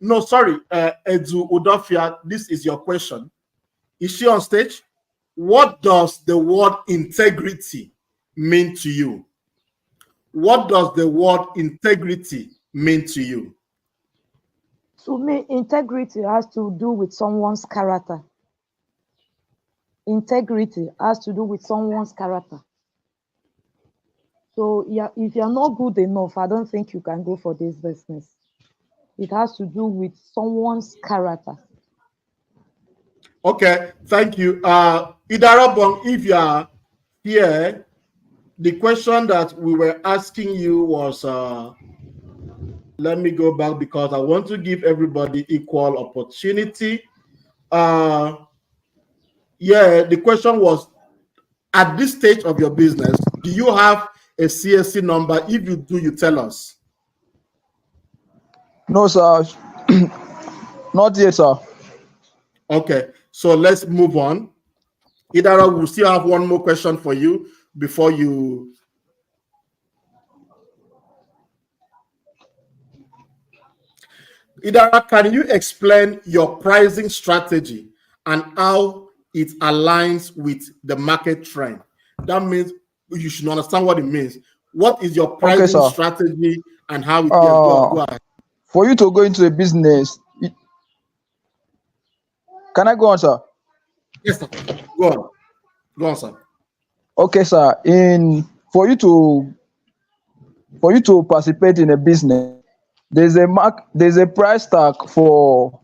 Speaker 1: No, sorry, Edu Udofia, this is your question. Is she on stage? What does the word integrity mean to you? What does the word integrity mean to you?
Speaker 2: To me, integrity has to do with someone's character. Integrity has to do with someone's character. So yeah, if you're not good enough, I don't think you can go for this business. It has to do with someone's character.
Speaker 1: Okay, thank you. Idarabong, if you are here, the question that we were asking you was, let me go back because I want to give everybody equal opportunity. Yeah, the question was, at this stage of your business, do you have a CSC number? If you do, you tell us.
Speaker 5: No, sir. Not yet, sir.
Speaker 1: Okay, so let's move on. Idara, we'll still have one more question for you before you. Idara, can you explain your pricing strategy and how it aligns with the market trend? That means you should understand what it means. What is your
Speaker 5: Okay,
Speaker 1: pricing
Speaker 5: sir.
Speaker 1: strategy and how it? Yes, go ahead.
Speaker 5: For you to go into a business, can I go on, sir?
Speaker 1: Yes, sir. Go on, sir.
Speaker 5: Okay, sir. For you to participate in a business, there's a price tag for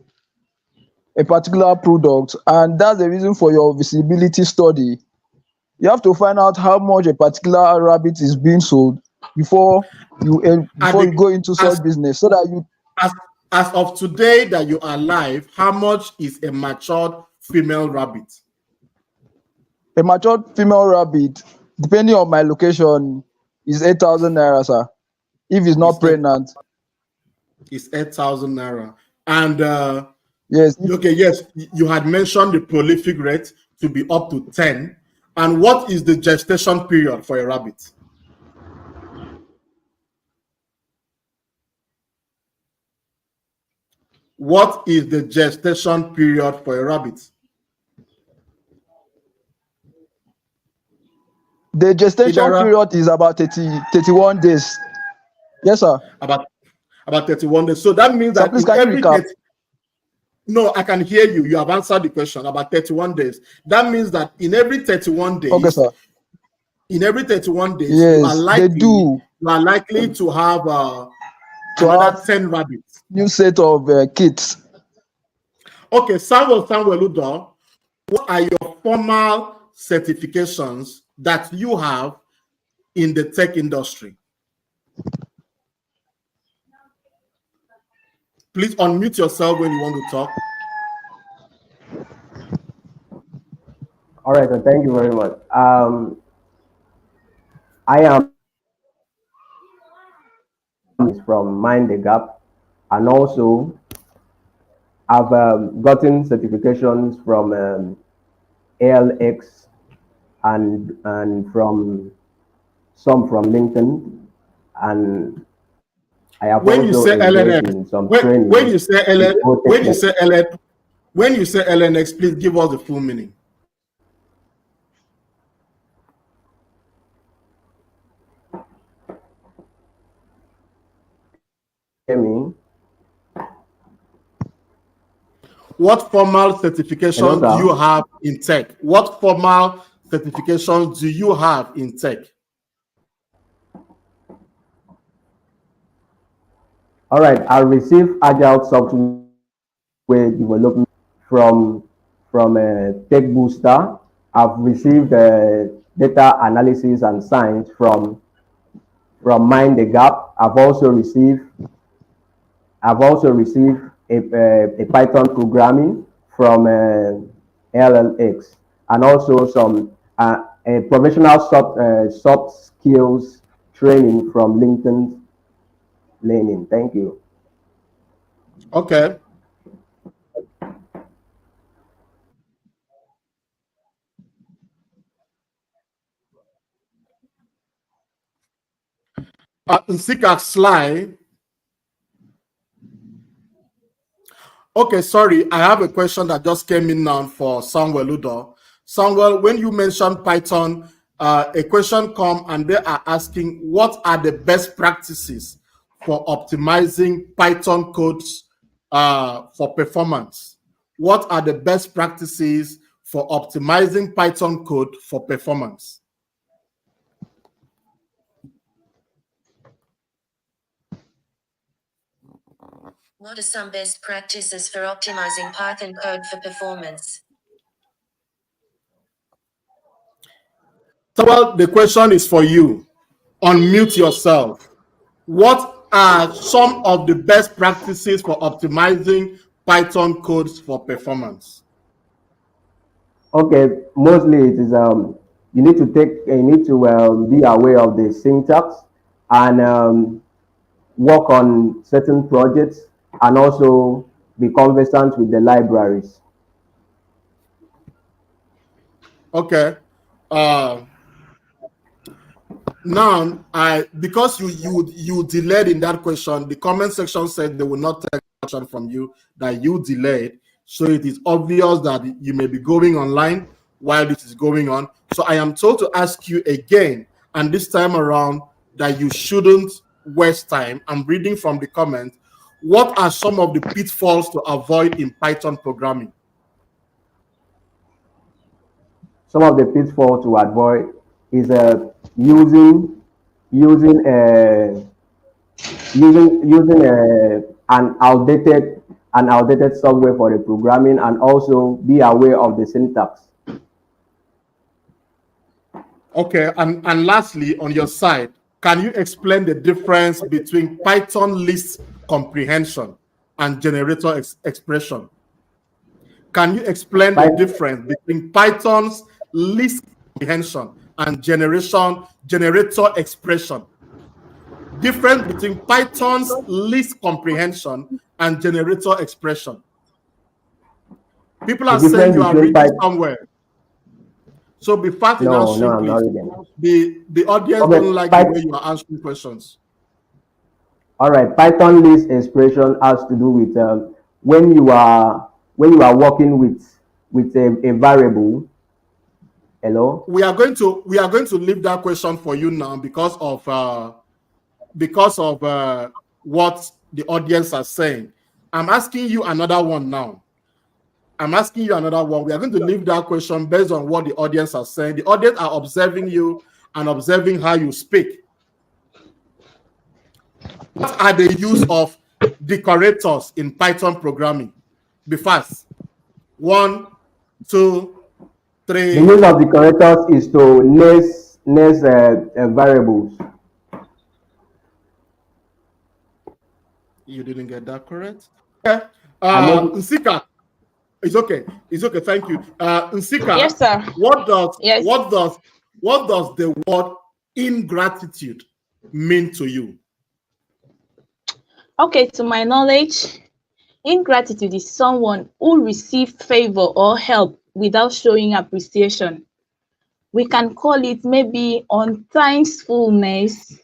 Speaker 5: a particular product, and that's the reason for your visibility study. You have to find out how much a particular rabbit is being sold before you go into such business, so that you.
Speaker 1: As of today that you are live, how much is a matured female rabbit?
Speaker 5: A matured female rabbit, depending on my location, is 8,000 naira, sir. If it's not pregnant.
Speaker 1: It's 8,000 naira. And
Speaker 5: yes.
Speaker 1: Okay, yes, you had mentioned the prolific rate to be up to 10. And what is the gestation period for a rabbit? What is the gestation period for a rabbit?
Speaker 5: The gestation period is about 31 days. Yes, sir.
Speaker 1: About 31 days. So that means that
Speaker 5: please,
Speaker 1: in every 30, no, I can hear you. You have answered the question about 31 days. That means that in every 31 days,
Speaker 5: okay, sir.
Speaker 1: In every 31 days,
Speaker 5: yes,
Speaker 1: you are likely to have another 10 rabbits.
Speaker 5: New set of kits.
Speaker 1: Okay, Samuel Udo, what are your formal certifications that you have in the tech industry? Please unmute yourself when you want to talk.
Speaker 3: All right, so thank you very much. I am from Mind the Gap, and also I've gotten certifications from ALX and from some from LinkedIn, and I have
Speaker 1: When you
Speaker 3: also
Speaker 1: say
Speaker 3: engaged
Speaker 1: LNX,
Speaker 3: in some
Speaker 1: when
Speaker 3: training
Speaker 1: you say
Speaker 3: with
Speaker 1: LN, when you
Speaker 3: Technic.
Speaker 1: say LN, when you say LNX, please give us the full meaning.
Speaker 3: Hear me?
Speaker 1: What formal
Speaker 3: Hello,
Speaker 1: certifications do you
Speaker 3: sir.
Speaker 1: have in tech? What formal certifications do you have in tech?
Speaker 3: All right, I received Agile software development from Tech Booster. I've received data analysis and science from Mind the Gap. I've also received a Python programming from LLX, and also some a professional soft skills training from LinkedIn Learning. Thank you.
Speaker 1: Okay. Nsika Sly. Okay, sorry. I have a question that just came in now for Samuel Udo. Samuel, when you mentioned Python, a question come and they are asking what are the best practices for optimizing Python codes for performance? What are the best practices for optimizing Python code for performance?
Speaker 7: What are some best practices for optimizing Python code for performance?
Speaker 1: Samuel, the question is for you. Unmute yourself. What are some of the best practices for optimizing Python codes for performance?
Speaker 3: Okay, mostly it is you need to be aware of the syntax and work on certain projects, and also be conversant with the libraries.
Speaker 1: Okay. Now, because you delayed in that question, the comment section said they will not take action from you, that you delayed. So it is obvious that you may be going online while this is going on. So I am told to ask you again, and this time around, that you shouldn't waste time. I'm reading from the comment. What are some of the pitfalls to avoid in Python programming?
Speaker 3: Some of the pitfalls to avoid is using using an outdated software for the programming, and also be aware of the syntax.
Speaker 1: Okay, and lastly, on your side, can you explain the difference between Python list comprehension and generator expression? Can you explain the
Speaker 3: Python,
Speaker 1: difference between Python's list comprehension and generator expression? Difference between Python's list comprehension and generator expression. People
Speaker 3: the
Speaker 1: are saying
Speaker 3: difference
Speaker 1: you are
Speaker 3: between
Speaker 1: reading
Speaker 3: Python.
Speaker 1: somewhere. So be fast in
Speaker 3: No, no,
Speaker 1: answering,
Speaker 3: I'm not
Speaker 1: please.
Speaker 3: reading.
Speaker 1: The audience
Speaker 3: Okay,
Speaker 1: don't like the way you are answering questions.
Speaker 3: all right. Python list expression has to do with when you are working with a variable. Hello.
Speaker 1: We are going to leave that question for you now because of what the audience are saying. I'm asking you another one now. I'm asking you another one. We are going to leave that question based on what the audience are saying. The audience are observing you and observing how you speak. What are the use of decorators in Python programming? Be fast. 1, 2,
Speaker 3: The
Speaker 1: 3.
Speaker 3: use of decorators is to nest variables.
Speaker 1: You didn't get that correct. Okay.
Speaker 3: I mean,
Speaker 1: Nsika, It's okay. It's okay. Thank you. Nsika,
Speaker 4: Yes, sir. Yes.
Speaker 1: what does the word ingratitude mean to you?
Speaker 4: Okay, to my knowledge, ingratitude is someone who received favor or help without showing appreciation. We can call it maybe unthankfulness.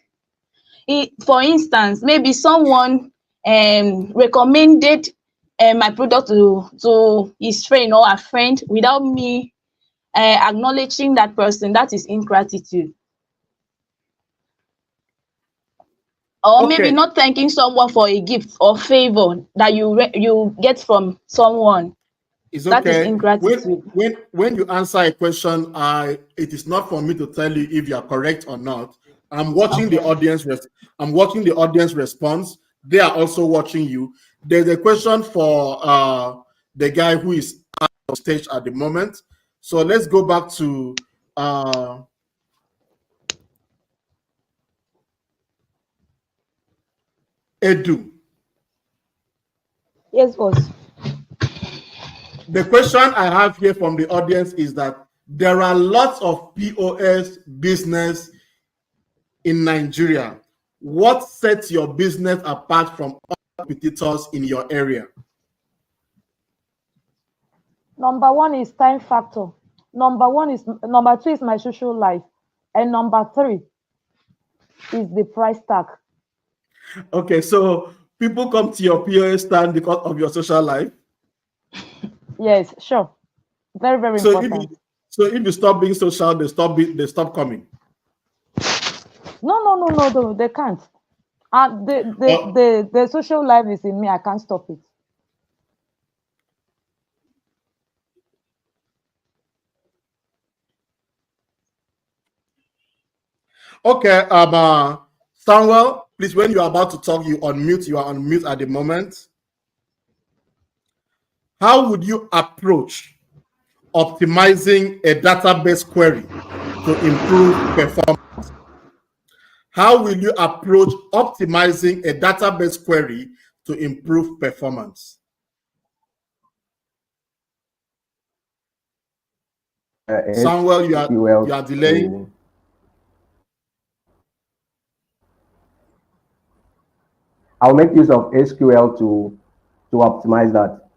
Speaker 4: For instance, maybe someone recommended my product to his friend or a friend without me acknowledging that person. That is ingratitude. Or maybe
Speaker 1: Okay,
Speaker 4: not thanking someone for a gift or favor that you get from someone.
Speaker 1: it's
Speaker 4: That is
Speaker 1: okay.
Speaker 4: ingratitude.
Speaker 1: When you answer a question, it is not for me to tell you if you are correct or not. I'm watching the
Speaker 4: Okay.
Speaker 1: audience. I'm watching the audience response. They are also watching you. There's a question for the guy who is on stage at the moment. So let's go back to Edu.
Speaker 2: Yes, boss.
Speaker 1: The question I have here from the audience is that there are lots of POS business in Nigeria. What sets your business apart from other competitors in your area?
Speaker 2: Number one is time factor. Number two is my social life. And number three is the price tag.
Speaker 1: Okay, so people come to your POS stand because of your social life.
Speaker 2: Yes, sure. Very, very
Speaker 1: So
Speaker 2: important.
Speaker 1: if you stop being social, they stop coming.
Speaker 2: No, they can't.
Speaker 1: Oh,
Speaker 2: The social life is in me. I can't stop it.
Speaker 1: okay, Samuel, please, when you are about to talk, you unmute. You are on mute at the moment. How would you approach optimizing a database query to improve performance? How will you approach optimizing a database query to improve performance? Samuel, you are delaying.
Speaker 3: to I'll make use of SQL to optimize that.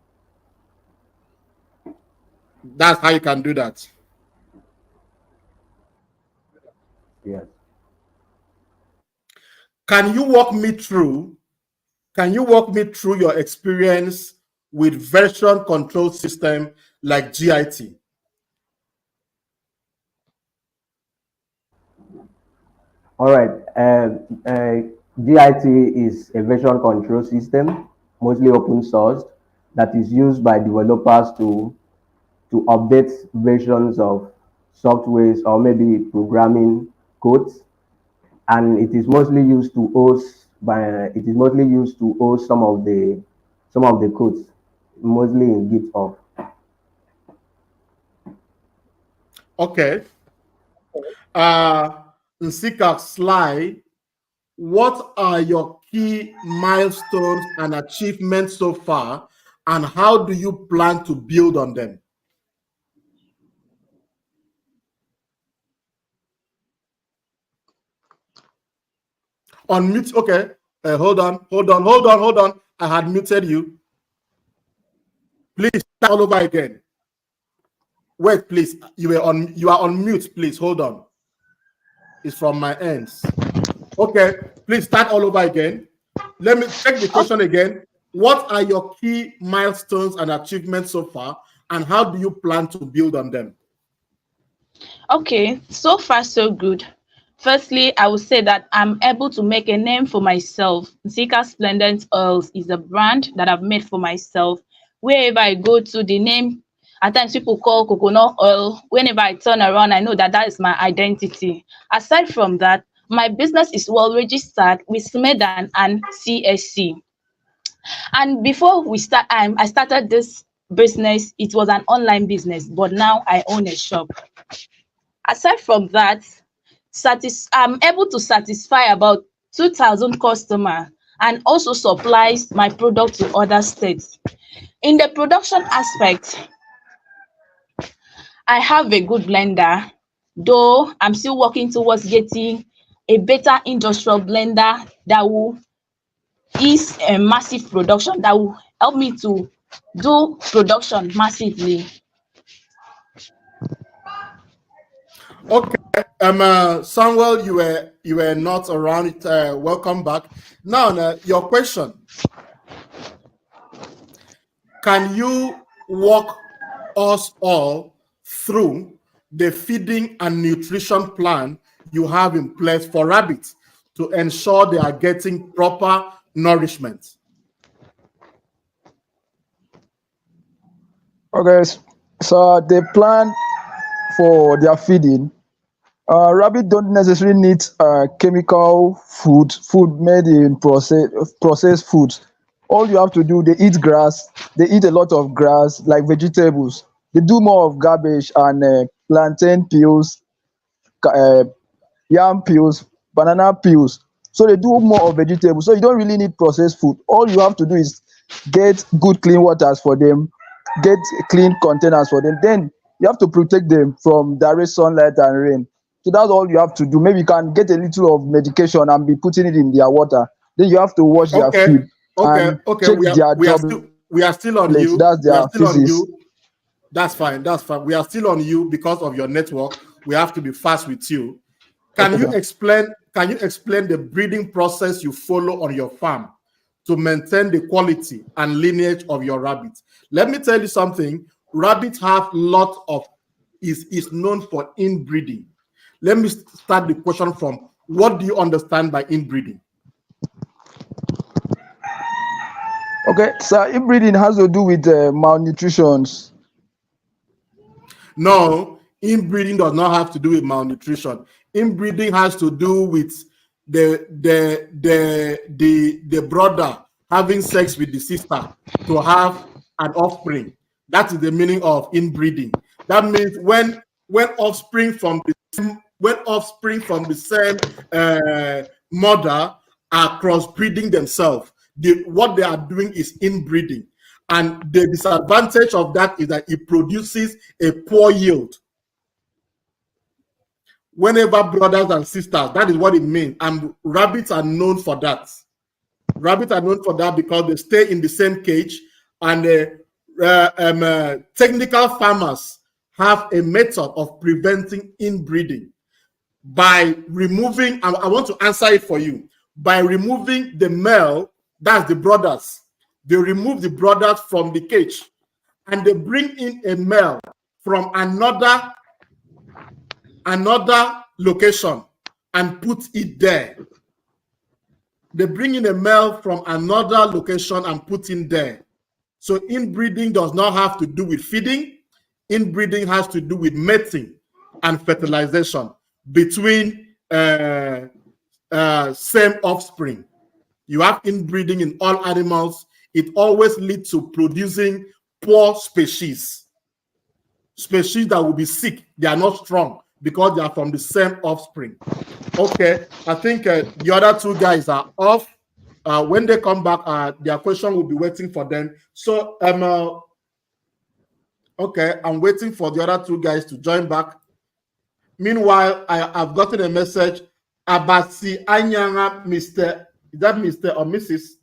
Speaker 1: That's how you can do that.
Speaker 3: Yes.
Speaker 1: Can you walk me through? Can you walk me through your experience with version control system like GIT?
Speaker 3: All right. GIT is a version control system, mostly open sourced, that is used by developers to update versions of softwares or maybe programming codes, and it is mostly used to host some of the codes, mostly in GitHub.
Speaker 1: Okay. Nsika Sly, what are your key milestones and achievements so far, and how do you plan to build on them? Unmute. Okay. Hold on. I had muted you. Please start all over again. Wait, please. You are on mute. Please hold on. It's from my ends. Okay. Please start all over again. Let me check the question again. What are your key milestones and achievements so far, and how do you plan to build on them?
Speaker 4: Okay, so far so good. Firstly, I would say that I'm able to make a name for myself. Zika Splendent Oils is a brand that I've made for myself. Wherever I go to, the name, at times people call coconut oil. Whenever I turn around, I know that that is my identity. Aside from that, my business is well registered with SMEDAN and CSC. And before I started this business, it was an online business, but now I own a shop. Aside from that, I'm able to satisfy about 2,000 customers and also supplies my product to other states. In the production aspect, I have a good blender, though I'm still working towards getting a better industrial blender that will ease a massive production, that will help me to do production massively.
Speaker 1: Okay, Samuel, you were not around. Welcome back. Now, your question: can you walk us all through the feeding and nutrition plan you have in place for rabbits to ensure they are getting proper nourishment?
Speaker 5: Okay, so the plan for their feeding, rabbit don't necessarily need chemical food made in processed foods. All you have to do, they eat grass, they eat a lot of grass like vegetables. They do more of garbage and plantain peels, uh, yam peels, banana peels. So they do more of vegetables. So you don't really need processed food. All you have to do is get good clean waters for them, get clean containers for them. Then you have to protect them from direct sunlight and rain. So that's all you have to do. Maybe you can get a little of medication and be putting it in their water. Then you have to wash their
Speaker 1: Okay,
Speaker 5: feed and
Speaker 1: okay.
Speaker 5: check their
Speaker 1: We are still on
Speaker 5: droplets.
Speaker 1: you.
Speaker 5: That's
Speaker 1: We are
Speaker 5: their
Speaker 1: still on
Speaker 5: feces.
Speaker 1: you. That's fine. That's fine. We are still on you because of your network. We have to be fast with you. Can
Speaker 5: Okay,
Speaker 1: you
Speaker 5: sir.
Speaker 1: explain? Can you explain the breeding process you follow on your farm to maintain the quality and lineage of your rabbits? Let me tell you something. Rabbits have lot of is known for inbreeding. Let me start the question from what do you understand by inbreeding?
Speaker 5: Okay, so inbreeding has to do with malnutrition.
Speaker 1: No, inbreeding does not have to do with malnutrition. Inbreeding has to do with the brother having sex with the sister to have an offspring. That is the meaning of inbreeding. That means when offspring from the same mother are crossbreeding themselves, what they are doing is inbreeding. And the disadvantage of that is that it produces a poor yield. Whenever brothers and sisters, that is what it means. And rabbits are known for that. Rabbits are known for that because they stay in the same cage. And technical farmers have a method of preventing inbreeding by removing, I want to answer it for you, by removing the male, that's the brothers. They remove the brothers from the cage and they bring in a male from another location and put it there. They bring in a male from another location and put in there. So inbreeding does not have to do with feeding. Inbreeding has to do with mating and fertilization between same offspring. You have inbreeding in all animals. It always leads to producing poor species. Species that will be sick. They are not strong because they are from the same offspring. Okay, I think the other two guys are off. When they come back, their question will be waiting for them. So, okay, I'm waiting for the other two guys to join back. Meanwhile, I've gotten a message. Abasi Anyanga, Mr. Is that Mr. or Mrs.?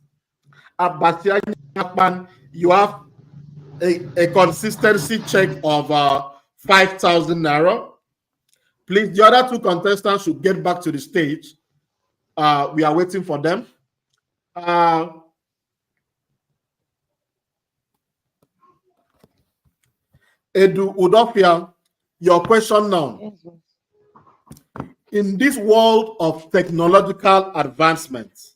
Speaker 1: Abasi Anyanga, you have a consistency check of 5,000 naira. Please, the other two contestants should get back to the stage. We are waiting for them. Edu Udofia, your question now.
Speaker 2: Yes, boss.
Speaker 1: In this world of technological advancements,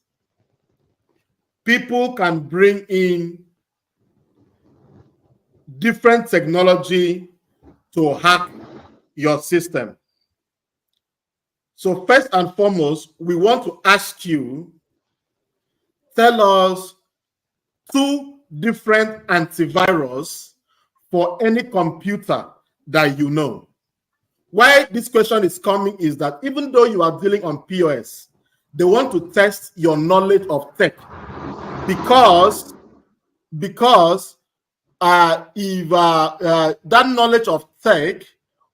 Speaker 1: people can bring in different technology to hack your system. So first and foremost, we want to ask you, tell us 2 different antivirus for any computer that you know. Why this question is coming is that even though you are dealing on POS, they want to test your knowledge of tech because if that knowledge of tech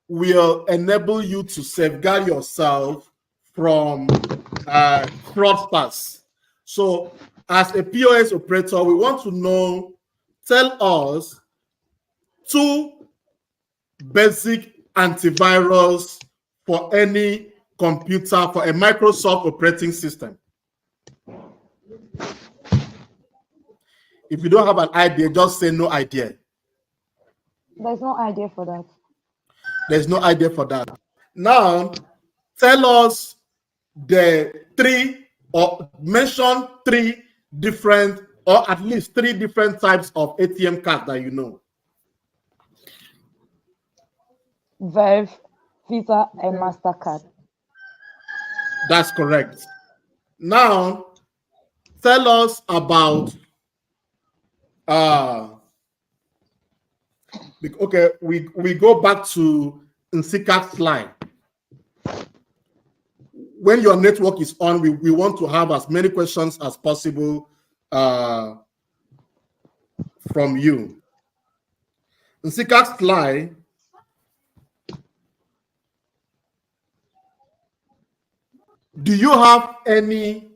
Speaker 1: will enable you to safeguard yourself from fraudsters. So, as a POS operator, we want to know, tell us 2 basic antivirus for any computer, for a Microsoft operating system. If you don't have an idea, just say no idea.
Speaker 2: There's no idea for that.
Speaker 1: There's no idea for that. Now, tell us the 3, or mention 3 different, or at least 3 different types of ATM cards that you know.
Speaker 2: Verve, Visa, and MasterCard.
Speaker 1: That's correct. Now, tell us about okay, we go back to Nsika's line. When your network is on, we want to have as many questions as possible from you. Nsika's line. Do you have any,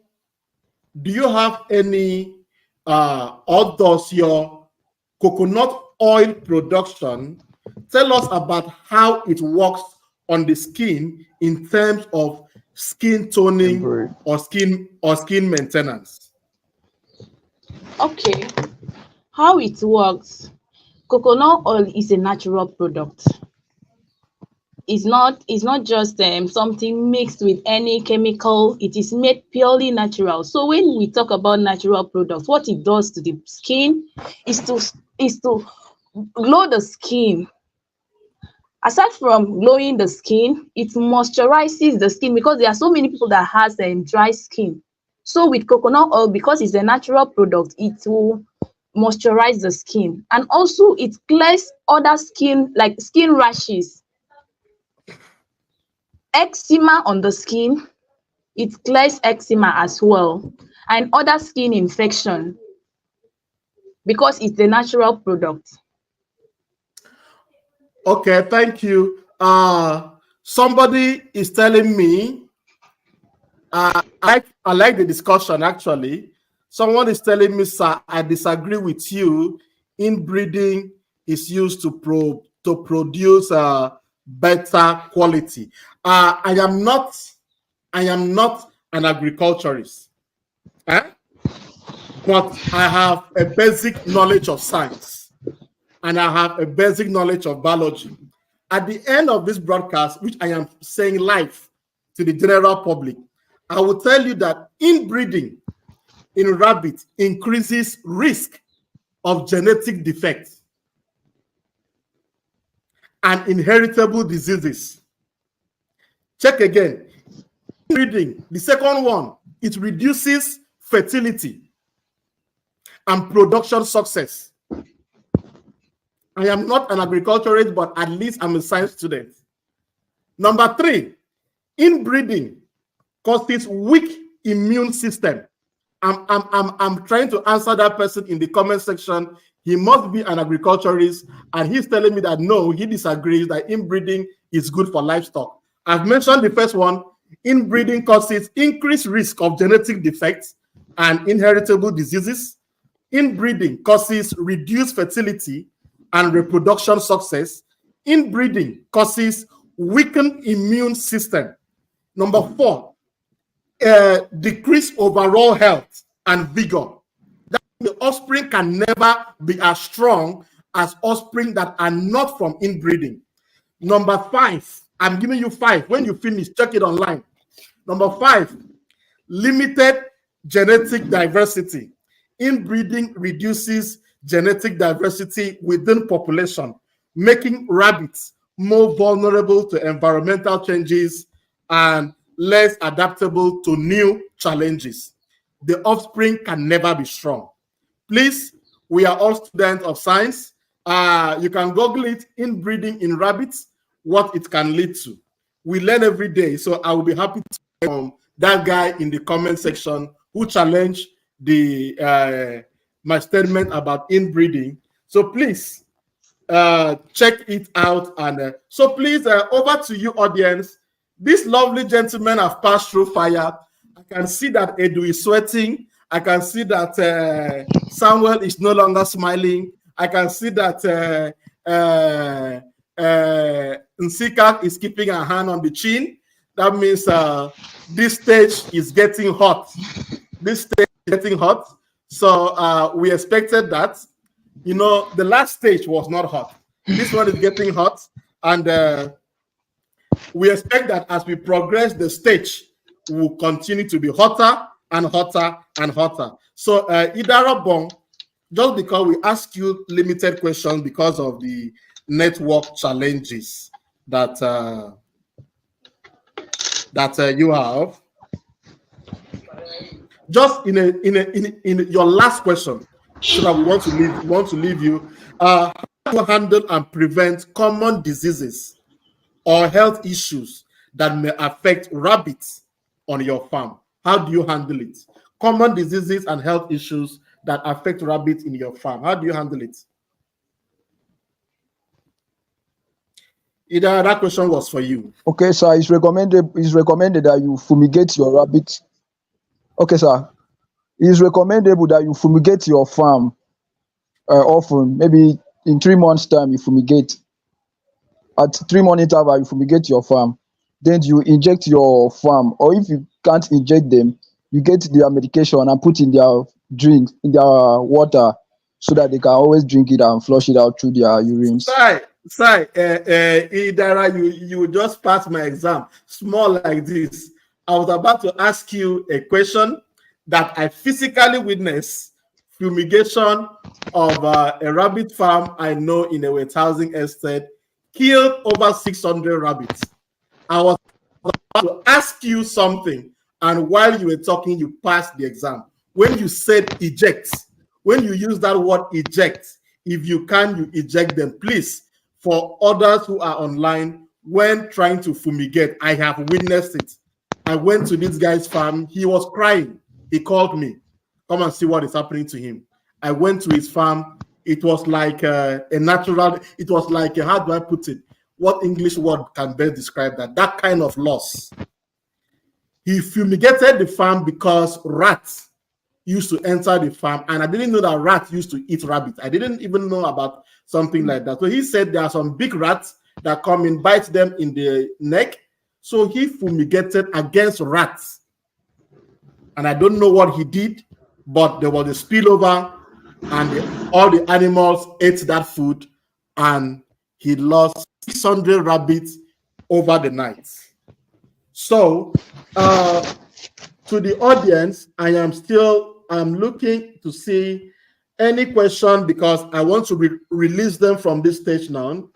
Speaker 1: or does your coconut oil production tell us about how it works on the skin in terms of skin toning or skin maintenance?
Speaker 4: Okay, how it works. Coconut oil is a natural product. It's not just something mixed with any chemical. It is made purely natural. So when we talk about natural products, what it does to the skin is to glow the skin. Aside from glowing the skin, it moisturizes the skin, because there are so many people that has dry skin. So with coconut oil, because it's a natural product, it will moisturize the skin, and also it clears other skin, like skin rashes, eczema on the skin. It clears eczema as well, and other skin infection, because it's a natural product.
Speaker 1: Okay, thank you. Somebody is telling me, I like the discussion actually. Someone is telling me, sir, I disagree with you. Inbreeding is used to produce better quality. I am not an agriculturist, but I have a basic knowledge of science, and I have a basic knowledge of biology. At the end of this broadcast, which I am saying live to the general public, I will tell you that inbreeding in rabbits increases risk of genetic defects and inheritable diseases. Check again. Inbreeding, the second one, it reduces fertility and production success. I am not an agriculturist, but at least I'm a science student. Number 3, inbreeding causes weak immune system. I'm trying to answer that person in the comment section. He must be an agriculturist, and he's telling me that no, he disagrees, that inbreeding is good for livestock. I've mentioned the first one. Inbreeding causes increased risk of genetic defects and inheritable diseases. Inbreeding causes reduced fertility and reproduction success. Inbreeding causes weakened immune system. Number 4, decreased overall health and vigor. That the offspring can never be as strong as offspring that are not from inbreeding. Number 5, I'm giving you 5. When you finish, check it online. Number 5, limited genetic diversity. Inbreeding reduces genetic diversity within population, making rabbits more vulnerable to environmental changes and less adaptable to new challenges. The offspring can never be strong. Please, we are all students of science. You can Google it, inbreeding in rabbits, what it can lead to. We learn every day, so I will be happy to hear that guy in the comment section who challenged the my statement about inbreeding. So please check it out. And so please, over to you, audience. This lovely gentleman have passed through fire. I can see that Edu is sweating. I can see that Samuel is no longer smiling. I can see that Nsika is keeping her hand on the chin. That means this stage is getting hot. This stage is getting hot. So we expected that. You know, the last stage was not hot. This one is getting hot. And we expect that as we progress the stage, will continue to be hotter and hotter and hotter. So Idara Bong, just because we ask you limited questions because of the network challenges that you have, just in your last question, so that we want to leave you. How do you handle and prevent common diseases or health issues that may affect rabbits on your farm? How do you handle it? Common diseases and health issues that affect rabbits in your farm. How do you handle it? Either that question was for you.
Speaker 5: Okay, sir. It's recommended that you fumigate your rabbits. Okay, sir. It's recommendable that you fumigate your farm often. Maybe in 3 months' time, you fumigate. At 3-month interval, you fumigate your farm. Then you inject your farm. Or if you can't inject them, you get their medication and put in their drink, in their water, so that they can always drink it and flush it out through their urines.
Speaker 1: Idara, you just passed my exam. Small like this. I was about to ask you a question that I physically witnessed. Fumigation of a rabbit farm I know in a warehousing estate killed over 600 rabbits. I was about to ask you something, and while you were talking, you passed the exam. When you said eject, when you use that word eject, if you can, you eject them, please. For others who are online, when trying to fumigate, I have witnessed it. I went to this guy's farm. He was crying. He called me. Come and see what is happening to him. I went to his farm. It was like a natural, it was like, how do I put it? What English word can best describe that? That kind of loss. He fumigated the farm because rats used to enter the farm, and I didn't know that rats used to eat rabbits. I didn't even know about something like that. So he said there are some big rats that come and bite them in the neck. So he fumigated against rats. And I don't know what he did, but there was a spillover, and all the animals ate that food, and he lost 600 rabbits over the night. So to the audience, I'm looking to see any question, because I want to release them from this stage now.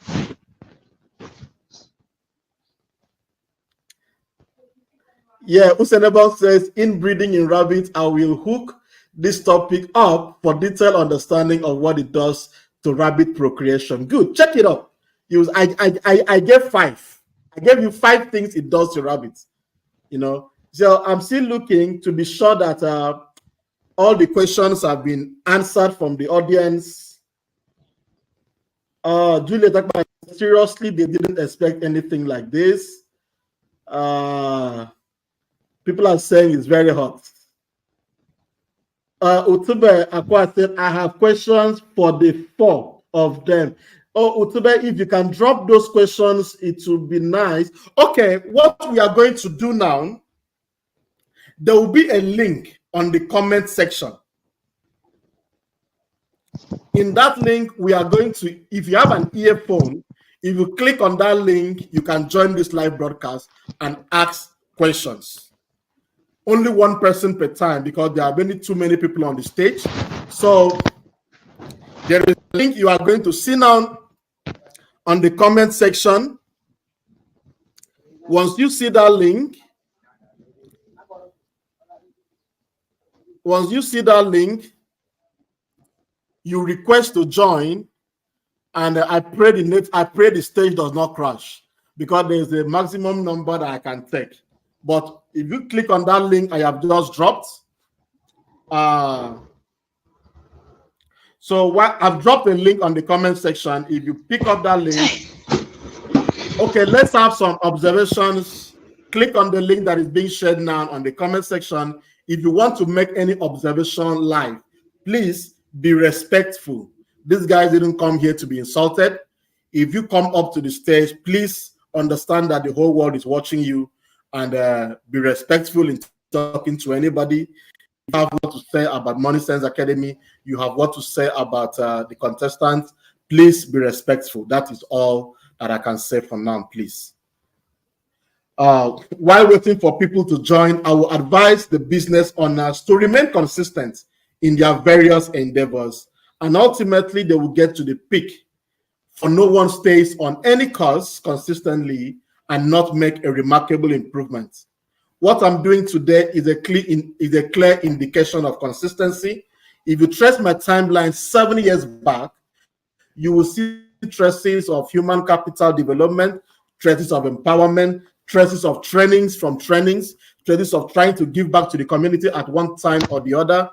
Speaker 1: Yeah, Usenebel says, inbreeding in rabbits, I will hook this topic up for detailed understanding of what it does to rabbit procreation. Good, check it out. I gave 5. I gave you 5 things it does to rabbits. You know, so I'm still looking to be sure that all the questions have been answered from the audience. Juliet, seriously, they didn't expect anything like this. People are saying it's very hot. Utube Akwa said, I have questions for the 4 of them. Oh, Utube, if you can drop those questions, it would be nice. Okay, what we are going to do now, there will be a link on the comment section. In that link, we are going to, if you have an earphone, if you click on that link, you can join this live broadcast and ask questions. Only 1 person per time, because there are too many people on the stage. So there is a link you are going to see now on the comment section. Once you see that link, you request to join, and I pray the stage does not crash, because there's a maximum number that I can take. But if you click on that link I have just dropped, So what I've dropped a link on the comment section. If you pick up that link, okay, let's have some observations. Click on the link that is being shared now on the comment section. If you want to make any observation live, please be respectful. These guys didn't come here to be insulted. If you come up to the stage, please understand that the whole world is watching you, and be respectful in talking to anybody. You have what to say about Money Sense Academy. You have what to say about the contestants. Please be respectful. That is all that I can say for now, please. While waiting for people to join, I will advise the business owners to remain consistent in their various endeavors, and ultimately they will get to the peak. For no one stays on any course consistently and not make a remarkable improvement. What I'm doing today is a clear indication of consistency. If you trace my timeline 7 years back, you will see traces of human capital development, traces of empowerment, traces of trainings, traces of trying to give back to the community at one time or the other.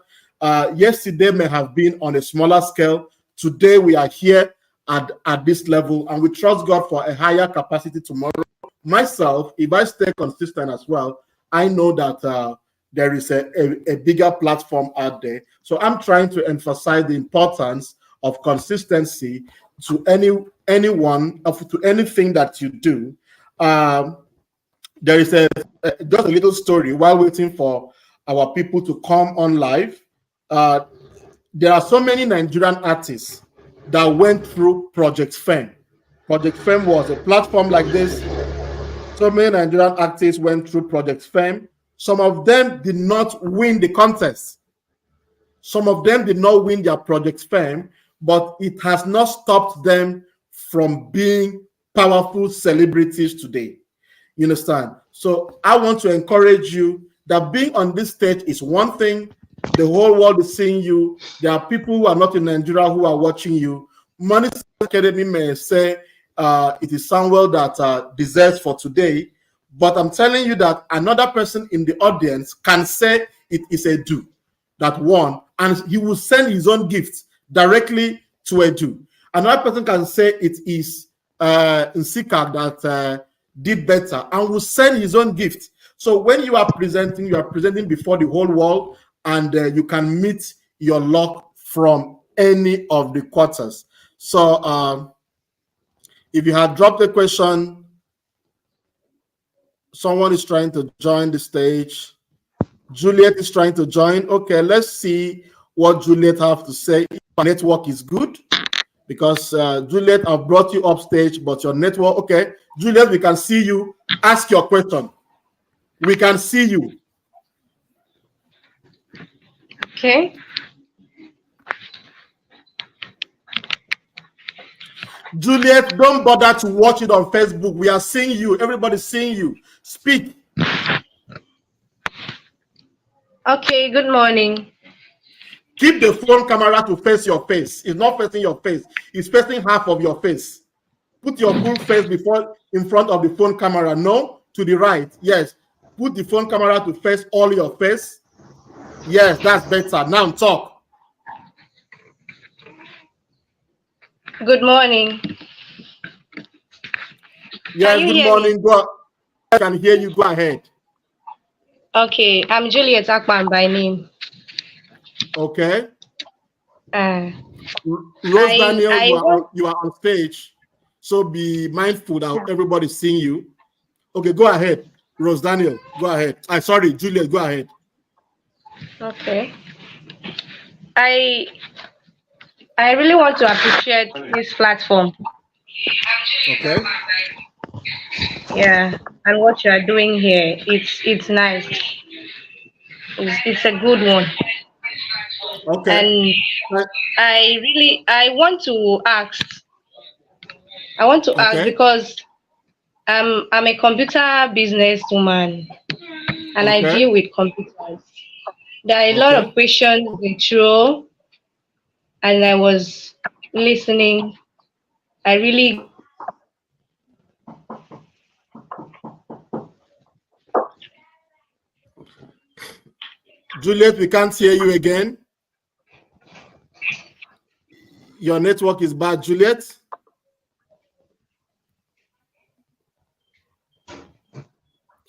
Speaker 1: Yesterday may have been on a smaller scale. Today we are here at this level, and we trust God for a higher capacity tomorrow. Myself, if I stay consistent as well, I know that there is a bigger platform out there. So I'm trying to emphasize the importance of consistency to anyone, to anything that you do. There is just a little story while waiting for our people to come on live. There are so many Nigerian artists that went through Project Fame. Project Fame was a platform like this. So many Nigerian artists went through Project Fame. Some of them did not win the contest. Some of them did not win their Project Fame, but it has not stopped them from being powerful celebrities today. You understand? So I want to encourage you that being on this stage is one thing. The whole world is seeing you. There are people who are not in Nigeria who are watching you. Money Academy may say it is Samuel that deserves for today, but I'm telling you that another person in the audience can say it is Edu that won, and he will send his own gift directly to Edu. Another person can say it is Nsika that did better and will send his own gift. So when you are presenting before the whole world, and you can meet your luck from any of the quarters. So if you had dropped a question, someone is trying to join the stage. Juliet is trying to join. Okay, let's see what Juliet have to say. If our network is good, because Juliet, I've brought you up stage, but your network, okay. Juliet, we can see you. Ask your question. We can see you.
Speaker 8: Okay.
Speaker 1: Juliet, don't bother to watch it on Facebook. We are seeing you. Everybody's seeing you. Speak.
Speaker 8: Okay, good morning.
Speaker 1: Keep the phone camera to face your face. It's not facing your face. It's facing half of your face. Put your full face in front of the phone camera. No, to the right. Yes. Put the phone camera to face all your face. Yes, that's better. Now talk.
Speaker 8: Good morning.
Speaker 1: Yes, good morning. Go. I can hear you. Go ahead.
Speaker 8: Okay, I'm Juliet Akpan by name.
Speaker 1: Okay.
Speaker 8: Uh,
Speaker 1: Rose Daniel,
Speaker 8: I
Speaker 1: you are on stage, so be mindful that everybody's seeing you. Okay, go ahead, Rose Daniel. Go ahead. Sorry, Juliet. Go ahead.
Speaker 8: Okay. I really want to appreciate this platform.
Speaker 1: Okay.
Speaker 8: Yeah, and what you are doing here, it's nice. It's a good one.
Speaker 1: Okay.
Speaker 8: And I want to ask. I want to ask
Speaker 1: Okay.
Speaker 8: because I'm a computer business woman and I
Speaker 1: Okay.
Speaker 8: deal with computers. There are a lot
Speaker 1: Okay.
Speaker 8: of questions they throw, and I was listening. I really
Speaker 1: Juliet, we can't hear you again. Your network is bad, Juliet.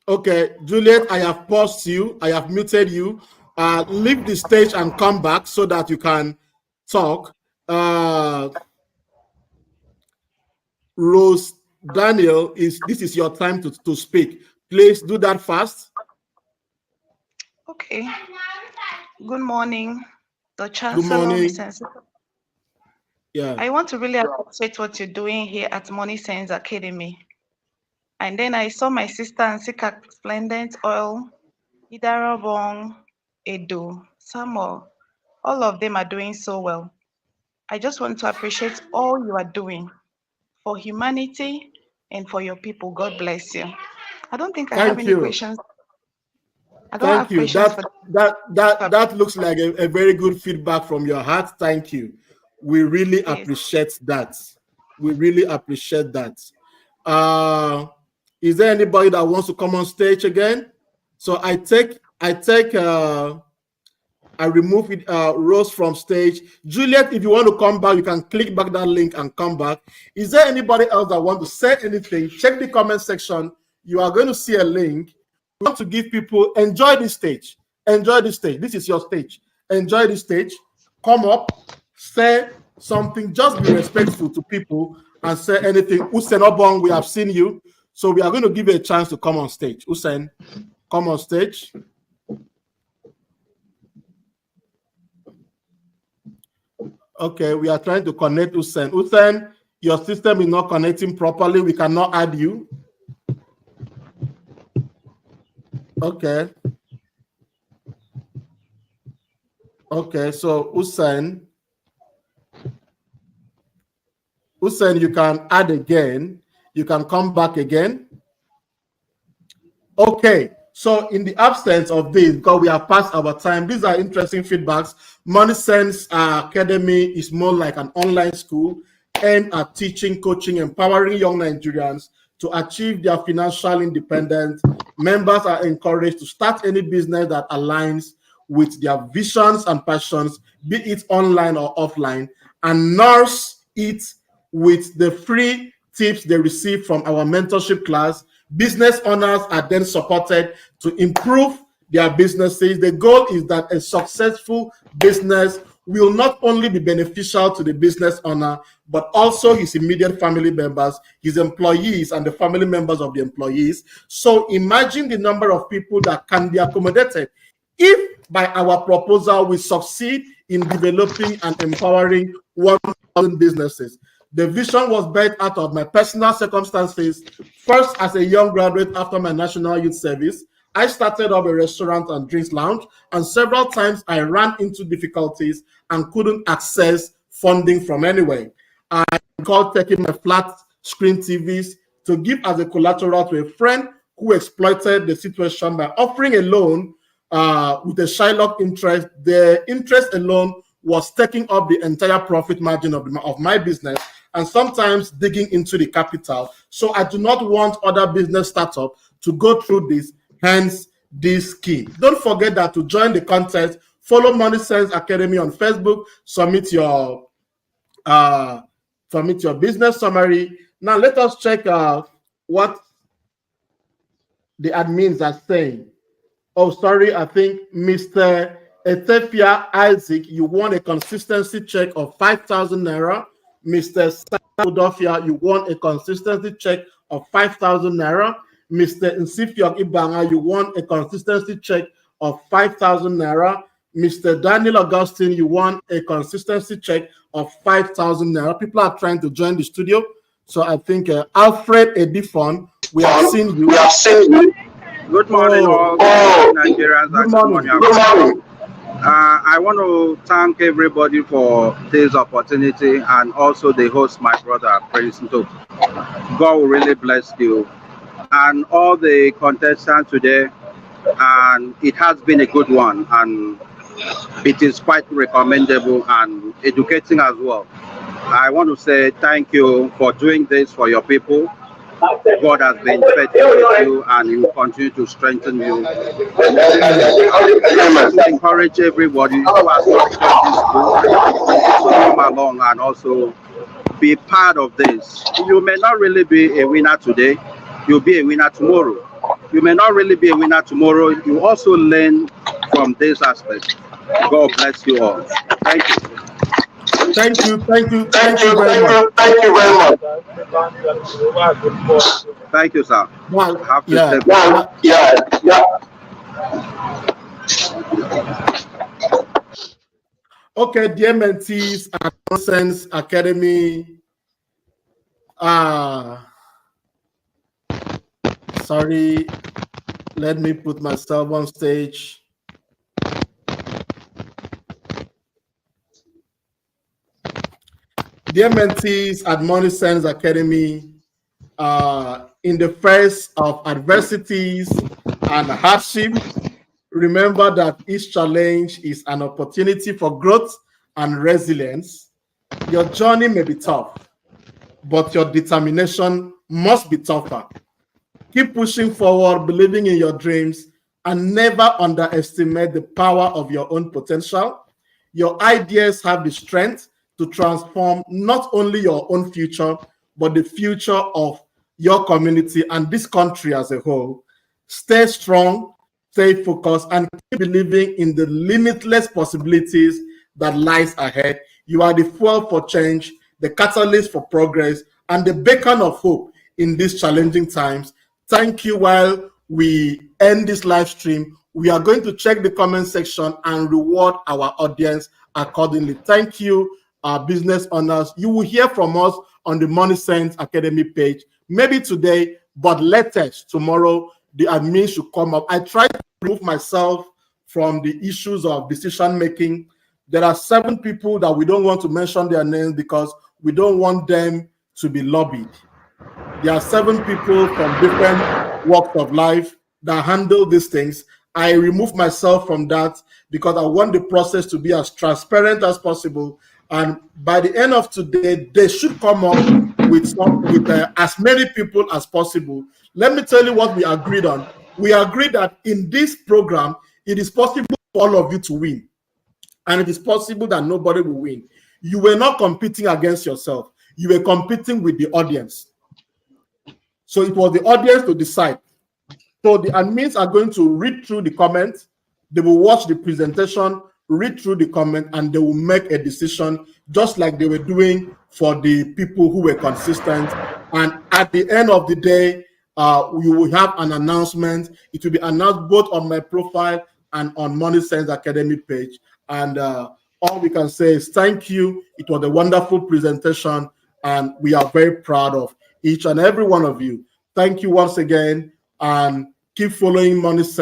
Speaker 1: Okay, Juliet, I have paused you. I have muted you. Leave the stage and come back so that you can talk. Rose Daniel, this is your time to speak. Please do that fast.
Speaker 9: Okay. Good morning, the
Speaker 1: Good
Speaker 9: Chancellor,
Speaker 1: morning.
Speaker 9: Sense.
Speaker 1: Yeah.
Speaker 9: I want to really appreciate what you're doing here at Sense Academy. And then I saw my sister and Sika Splendent Oil, Idarabong, Edo, Samuel. All of them are doing so well. I just want to appreciate all you are doing for humanity and for your people. God bless you. I don't think I have any questions. I don't have questions for
Speaker 1: that looks like a very good feedback from your heart. Thank you. We really appreciate that. We really appreciate that. Is there anybody that wants to come on stage again? So I remove it, Rose from stage. Juliet, if you want to come back, you can click back that link and come back. Is there anybody else that want to say anything? Check the comment section. You are going to see a link. We want to give people, enjoy this stage. Enjoy this stage. This is your stage. Enjoy this stage. Come up, say something. Just be respectful to people and say anything. Usain Obong, we have seen you. So we are going to give you a chance to come on stage. Usain, come on stage. Okay, we are trying to connect Usain. Usain, your system is not connecting properly. We cannot add you. Okay. Okay, so Usain, you can add again. You can come back again. Okay, so in the absence of this, because we have passed our time, these are interesting feedbacks. Money Sense Academy is more like an online school aimed at teaching, coaching, empowering young Nigerians to achieve their financial independence. Members are encouraged to start any business that aligns with their visions and passions, be it online or offline, and nurse it with the free tips they receive from our mentorship class. Business owners are then supported to improve their businesses. The goal is that a successful business will not only be beneficial to the business owner, but also his immediate family members, his employees, and the family members of the employees. So imagine the number of people that can be accommodated if by our proposal we succeed in developing and empowering 1,000 businesses. The vision was birthed out of my personal circumstances. First, as a young graduate after my national youth service, I started up a restaurant and drinks lounge, and several times I ran into difficulties and couldn't access funding from anywhere. I called taking my flat screen TVs to give as a collateral to a friend who exploited the situation by offering a loan with a Shylock interest. The interest alone was taking up the entire profit margin of my business, and sometimes digging into the capital. So I do not want other business startups to go through this, hence this scheme. Don't forget that to join the contest, follow Money Sense Academy on Facebook, submit your business summary. Now let us check what the admins are saying. Oh, sorry, I think Mr. Ethiopia Isaac, you won a consistency check of 5,000 naira. Mr. Udofia, you won a consistency check of 5,000 naira. Mr. Nsifiok Ibanga, you won a consistency check of 5,000 naira. Mr. Daniel Augustine, you won a consistency check of 5,000 naira. People are trying to join the studio. So I think Alfred Edifon, we have seen you.
Speaker 10: Good morning, all Nigerians. Good morning. I want to thank everybody for this opportunity, and also the host, my brother, Prince Nto. God will really bless you. And all the contestants today, and it has been a good one, and it is quite recommendable and educating as well. I want to say thank you for doing this for your people. God has been faithful with you and He will continue to strengthen you. I want to encourage everybody who has not got this book to also come along and also be part of this. You may not really be a winner today, you'll be a winner tomorrow. You may not really be a winner tomorrow, you also learn from this aspect. God bless you all. Thank you.
Speaker 1: Thank you very much.
Speaker 10: Thank you, sir.
Speaker 1: Well,
Speaker 10: I have to
Speaker 1: yeah, Okay, dear mentees at Sense Academy. Sorry, let me put myself on stage. Dear mentees at Sense Academy, in the face of adversities and hardship, remember that each challenge is an opportunity for growth and resilience. Your journey may be tough, but your determination must be tougher. Keep pushing forward, believing in your dreams, and never underestimate the power of your own potential. Your ideas have the strength to transform not only your own future, but the future of your community and this country as a whole. Stay strong, stay focused, and keep believing in the limitless possibilities that lies ahead. You are the fuel for change, the catalyst for progress, and the beacon of hope in these challenging times. Thank you. While we end this live stream, we are going to check the comment section and reward our audience accordingly. Thank you, business owners. You will hear from us on the Sense Academy page, maybe today, but latest tomorrow, the admin should come up. I try to remove myself from the issues of decision making. There are 7 people that we don't want to mention their names because we don't want them to be lobbied. There are 7 people from different walks of life that handle these things. I remove myself from that because I want the process to be as transparent as possible. And by the end of today, they should come up with as many people as possible. Let me tell you what we agreed on. We agreed that in this program, it is possible for all of you to win. And it is possible that nobody will win. You were not competing against yourself. You were competing with the audience. So it was the audience to decide. So the admins are going to read through the comments. They will watch the presentation, read through the comment, and they will make a decision just like they were doing for the people who were consistent. And at the end of the day, we will have an announcement. It will be announced both on my profile and on Sense Academy page. And all we can say is thank you. It was a wonderful presentation, and we are very proud of each and every one of you. Thank you once again, and keep following Sense.